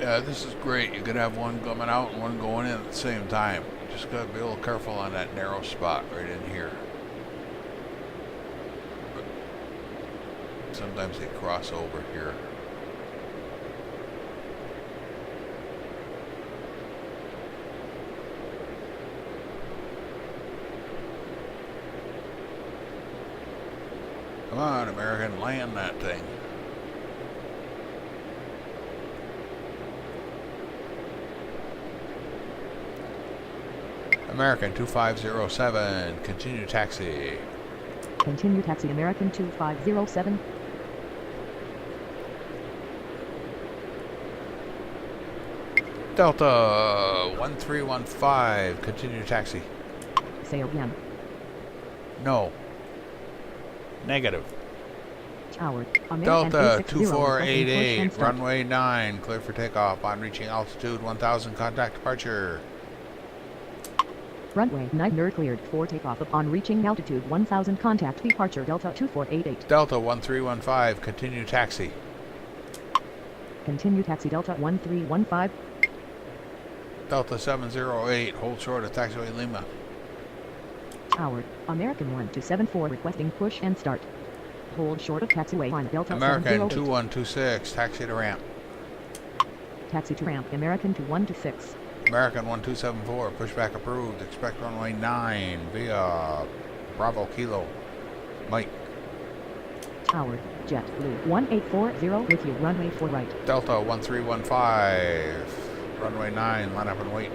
Yeah, this is great. You could have one coming out and one going in at the same time. Just gotta be a little careful on that narrow spot right in here. But sometimes they cross over here. Come on, American, land that thing. American 2507, continue taxi. Continue taxi American 2507. Delta 1315, continue taxi. Say again. No. Negative. Tower. American Delta 860, requesting push 2488, and start. runway 9, clear for takeoff. On reaching altitude 1000, contact departure. Runway 9 nerd cleared for takeoff upon reaching altitude 1000, contact departure Delta 2488. Delta 1315, continue taxi. Continue taxi Delta 1315. Delta 708, hold short of taxiway Lima. Tower. American 1274, requesting push and start. Hold short of taxiway line Delta American 708. 2126, taxi to ramp. Taxi to ramp American 2126. American 1274, pushback approved. Expect runway 9 via Bravo Kilo. Mike. Tower. Jet Blue 1840 with you, runway 4 right. Delta 1315, runway 9, line up and wait.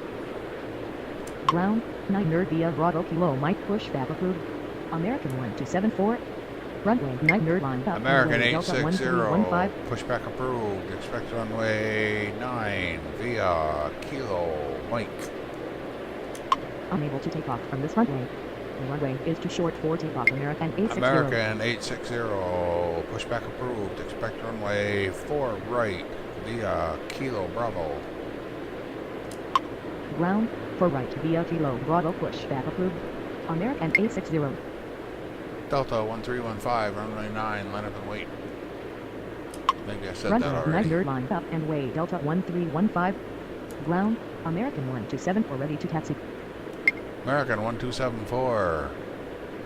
Ground 9 nerd via Bravo Kilo, Mike pushback approved. American 1274. Runway 9 nerd line up. American runway Delta 860, 1315. pushback approved. Expect runway 9 via Kilo, Mike. Unable to take off from this runway. The runway is too short for takeoff. American 860. American 860, pushback approved. Expect runway 4 right via Kilo, Bravo. Ground 4 right via Kilo, Bravo pushback approved. American 860. Delta 1315, runway 9, line up and wait. Maybe I said Runway that 9 already. nerd line up and wait Delta 1315. Ground American 1274, ready to taxi. American 1274,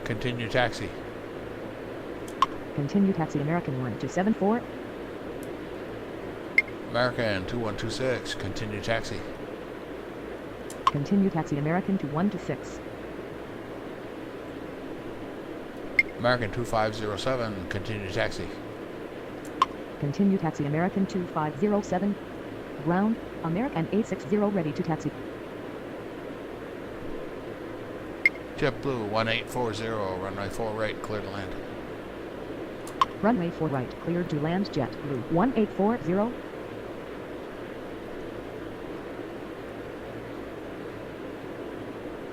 continue taxi. Continue taxi American 1274. American 2126, continue taxi. Continue taxi American 2126. American 2507, continue taxi. Continue taxi American 2507. Ground American 860, ready to taxi. JetBlue 1840, runway 4 right, clear to land. Runway 4 right, cleared to land. JetBlue 1840.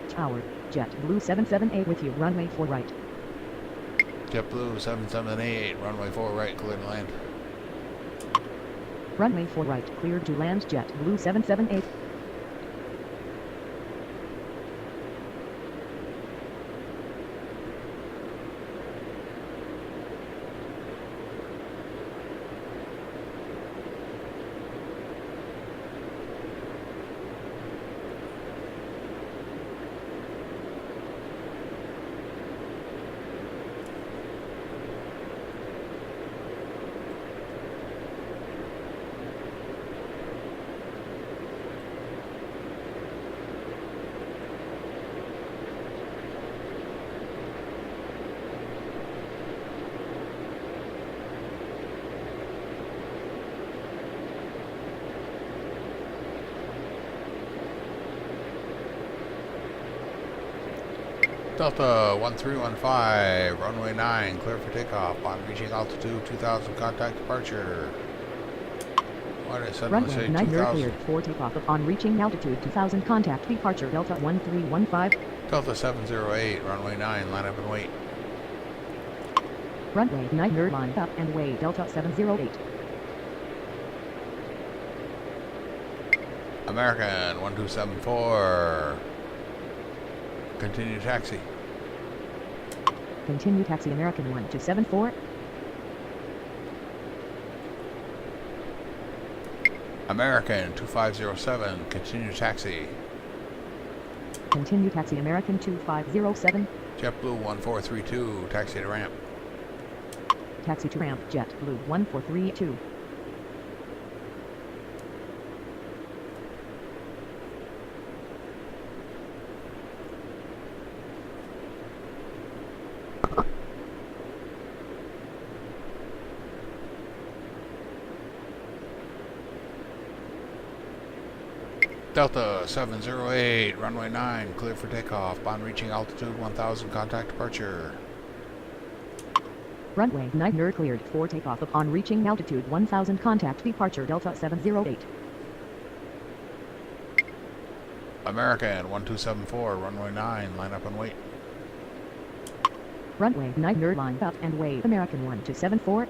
Tower. JetBlue 778 with you, runway 4 right. JetBlue 778, runway 4 right, clear to land. Runway 4 right, cleared to land. JetBlue 778. Delta 1315, runway 9, clear for takeoff. On reaching altitude 2000, contact departure. Why did I suddenly say Runway 9 2000? cleared for takeoff upon reaching altitude 2000, contact departure Delta 1315. Delta 708, runway 9, line up and wait. Runway 9 line up and wait Delta 708. American 1274. Continue taxi. Continue taxi American 1274. American 2507. Continue taxi. Continue taxi American 2507. JetBlue 1432. Taxi to ramp. Taxi to ramp JetBlue 1432. Delta 708, runway 9, clear for takeoff. Upon reaching altitude 1000, contact departure. Runway 9 cleared for takeoff upon reaching altitude 1000, contact departure Delta 708. American 1274, runway 9, line up and wait. Runway 9 line up and wait American 1274.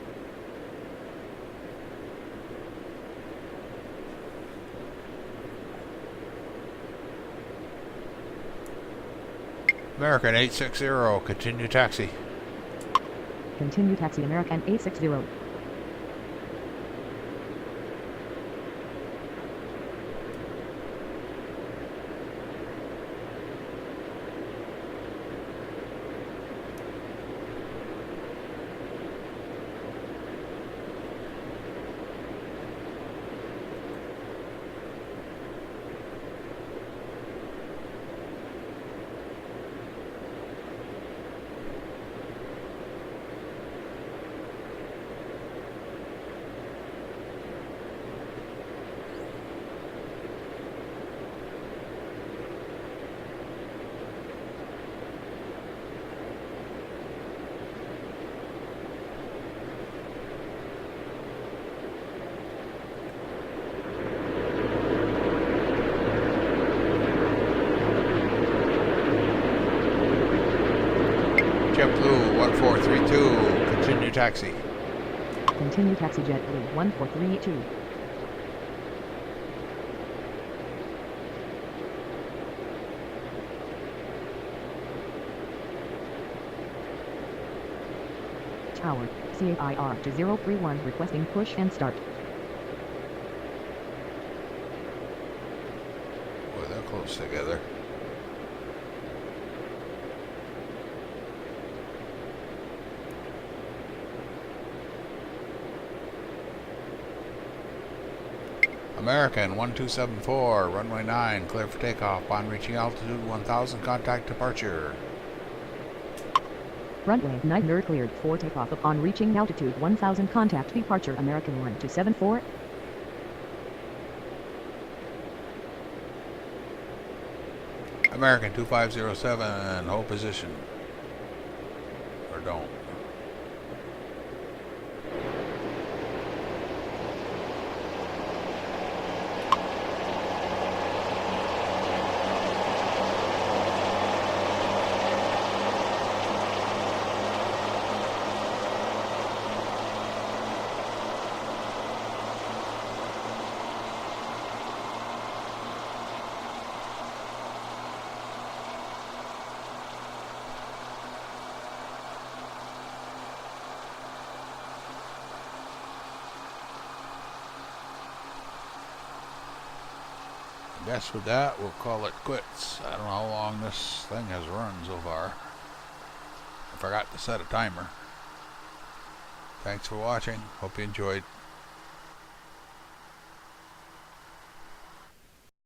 American 860, continue taxi. Continue taxi American 860. JetBlue 1432, continue taxi. Continue taxi JetBlue 1432. Tower, CAIR to 031 requesting push and start. Boy, they're close together. American 1274, runway 9, clear for takeoff. Upon reaching altitude 1000, contact departure. Runway 9 cleared for takeoff upon reaching altitude 1000, contact departure American 1274. American 2507, hold position. Or don't. I guess with that, we'll call it quits. I don't know how long this thing has run so far. I forgot to set a timer. Thanks for watching. Hope you enjoyed.